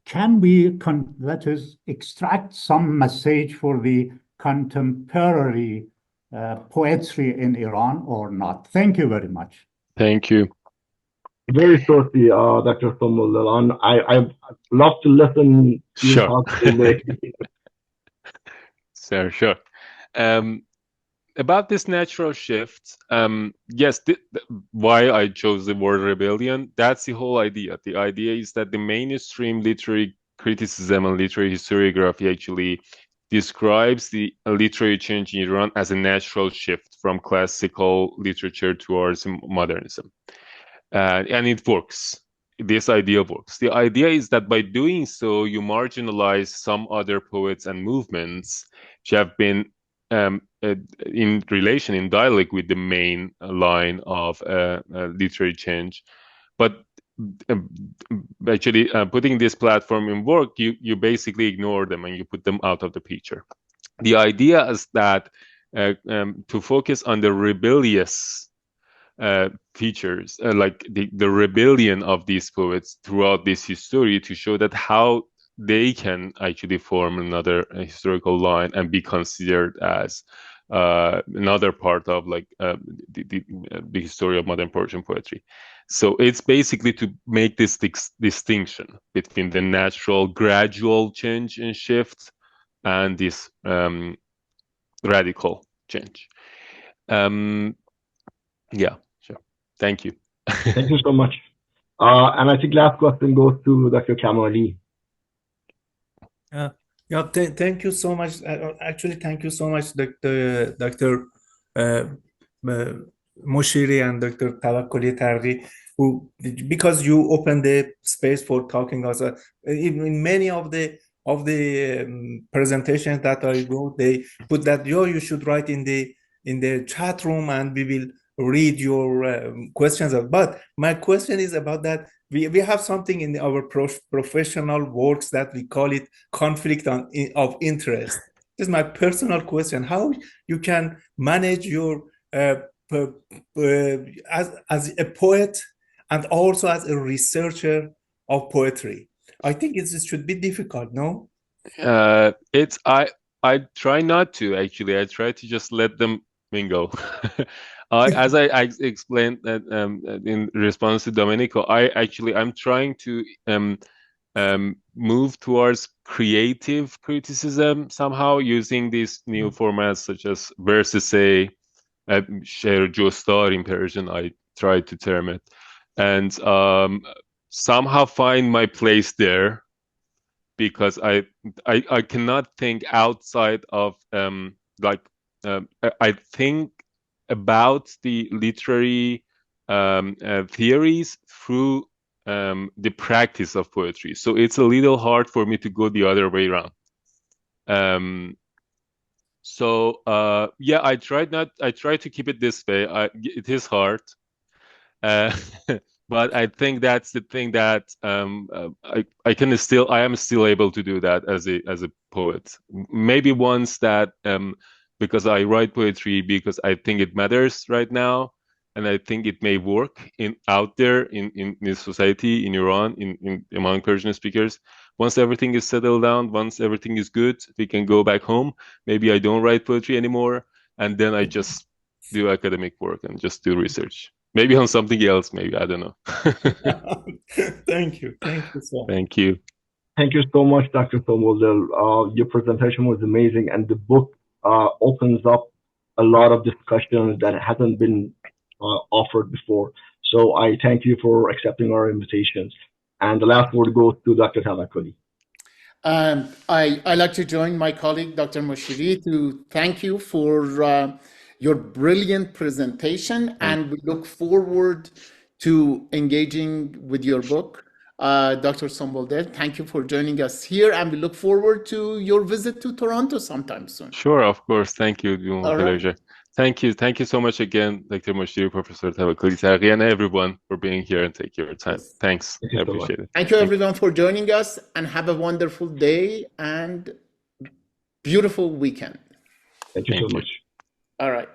[SPEAKER 9] can we that is extract some message for the contemporary poetry in Iran or not? Thank you very much.
[SPEAKER 3] Thank you.
[SPEAKER 2] Very shortly, Dr. Sonboldel. I love to listen to your talk today.
[SPEAKER 3] Sure. About this natural shift, yes, why I chose the word rebellion, that's the whole idea. The idea is that the mainstream literary criticism and literary historiography actually describes the literary change in Iran as a natural shift from classical literature towards modernism. And it works. This idea works. The idea is that by doing so, you marginalize some other poets and movements which have been in relation, in dialogue with the main line of literary change. But actually putting this platform in work, you basically ignore them and you put them out of the picture. The idea is that to focus on the rebellious features, like the rebellion of these poets throughout this history, to show that how they can actually form another historical line and be considered as another part of like the history of modern Persian poetry. So it's basically to make this distinction between the natural gradual change and shift and this radical change. Yeah, sure. Thank you.
[SPEAKER 2] Thank you so much. And I think last question goes to Dr. Kamali.
[SPEAKER 4] Yeah, thank you so much. Actually, thank you so much, Dr. Moshiri and Dr. Tawakkoli Targhi, because you opened the space for talking also. In many of the presentations that I wrote, they put that you should write in the chat room and we will read your questions. But my question is about that. We have something in our professional works that we call it conflict of interest. This is my personal question: how you can manage your as a poet and also as a researcher of poetry? I think it should be difficult, no?
[SPEAKER 3] I try not to, actually. I try to just let them mingle. As I explained in response to Domenico, I'm trying to move towards creative criticism somehow, using these new formats such as verse-essay, sher jostar in Persian, I try to term it, and somehow find my place there, because I cannot think outside of I think about the literary theories through the practice of poetry. So it's a little hard for me to go the other way around. So yeah, I try to keep it this way. It is hard. But I think that's the thing that I am still able to do that as a poet. Maybe once that because I write poetry because I think it matters right now, and I think it may work out there in society in Iran in among Persian speakers. Once everything is settled down, once everything is good, we can go back home. Maybe I don't write poetry anymore, and then I just do academic work and just do research. Maybe on something else, maybe. I don't know.
[SPEAKER 4] Thank you. Thank you so much.
[SPEAKER 3] Thank you.
[SPEAKER 2] Thank you so much, Dr. Sonboldel. Your presentation was amazing, and the book opens up a lot of discussions that hasn't been offered before. So I thank you for accepting our invitations. And the last word goes to Dr. Tavakkoli.
[SPEAKER 1] I like to join my colleague, Dr. Moshiri, to thank you for your brilliant presentation, and we look forward to engaging with your book. Dr. Sonboldel, thank you for joining us here, and we look forward to your visit to Toronto sometime soon.
[SPEAKER 3] Sure, of course. Thank you.
[SPEAKER 1] All right.
[SPEAKER 3] Pleasure. Thank you. Thank you so much again, Dr. Moshiri, Professor Tavakkoli Taghi, and everyone for being here and taking your time.
[SPEAKER 1] Yes.
[SPEAKER 3] Thanks.
[SPEAKER 2] Thank you
[SPEAKER 3] I
[SPEAKER 2] so much.
[SPEAKER 3] appreciate it.
[SPEAKER 1] Thank you, everyone, for joining us, and have a wonderful day and beautiful weekend.
[SPEAKER 2] Thank you so
[SPEAKER 3] Thank you.
[SPEAKER 2] much.
[SPEAKER 1] All right.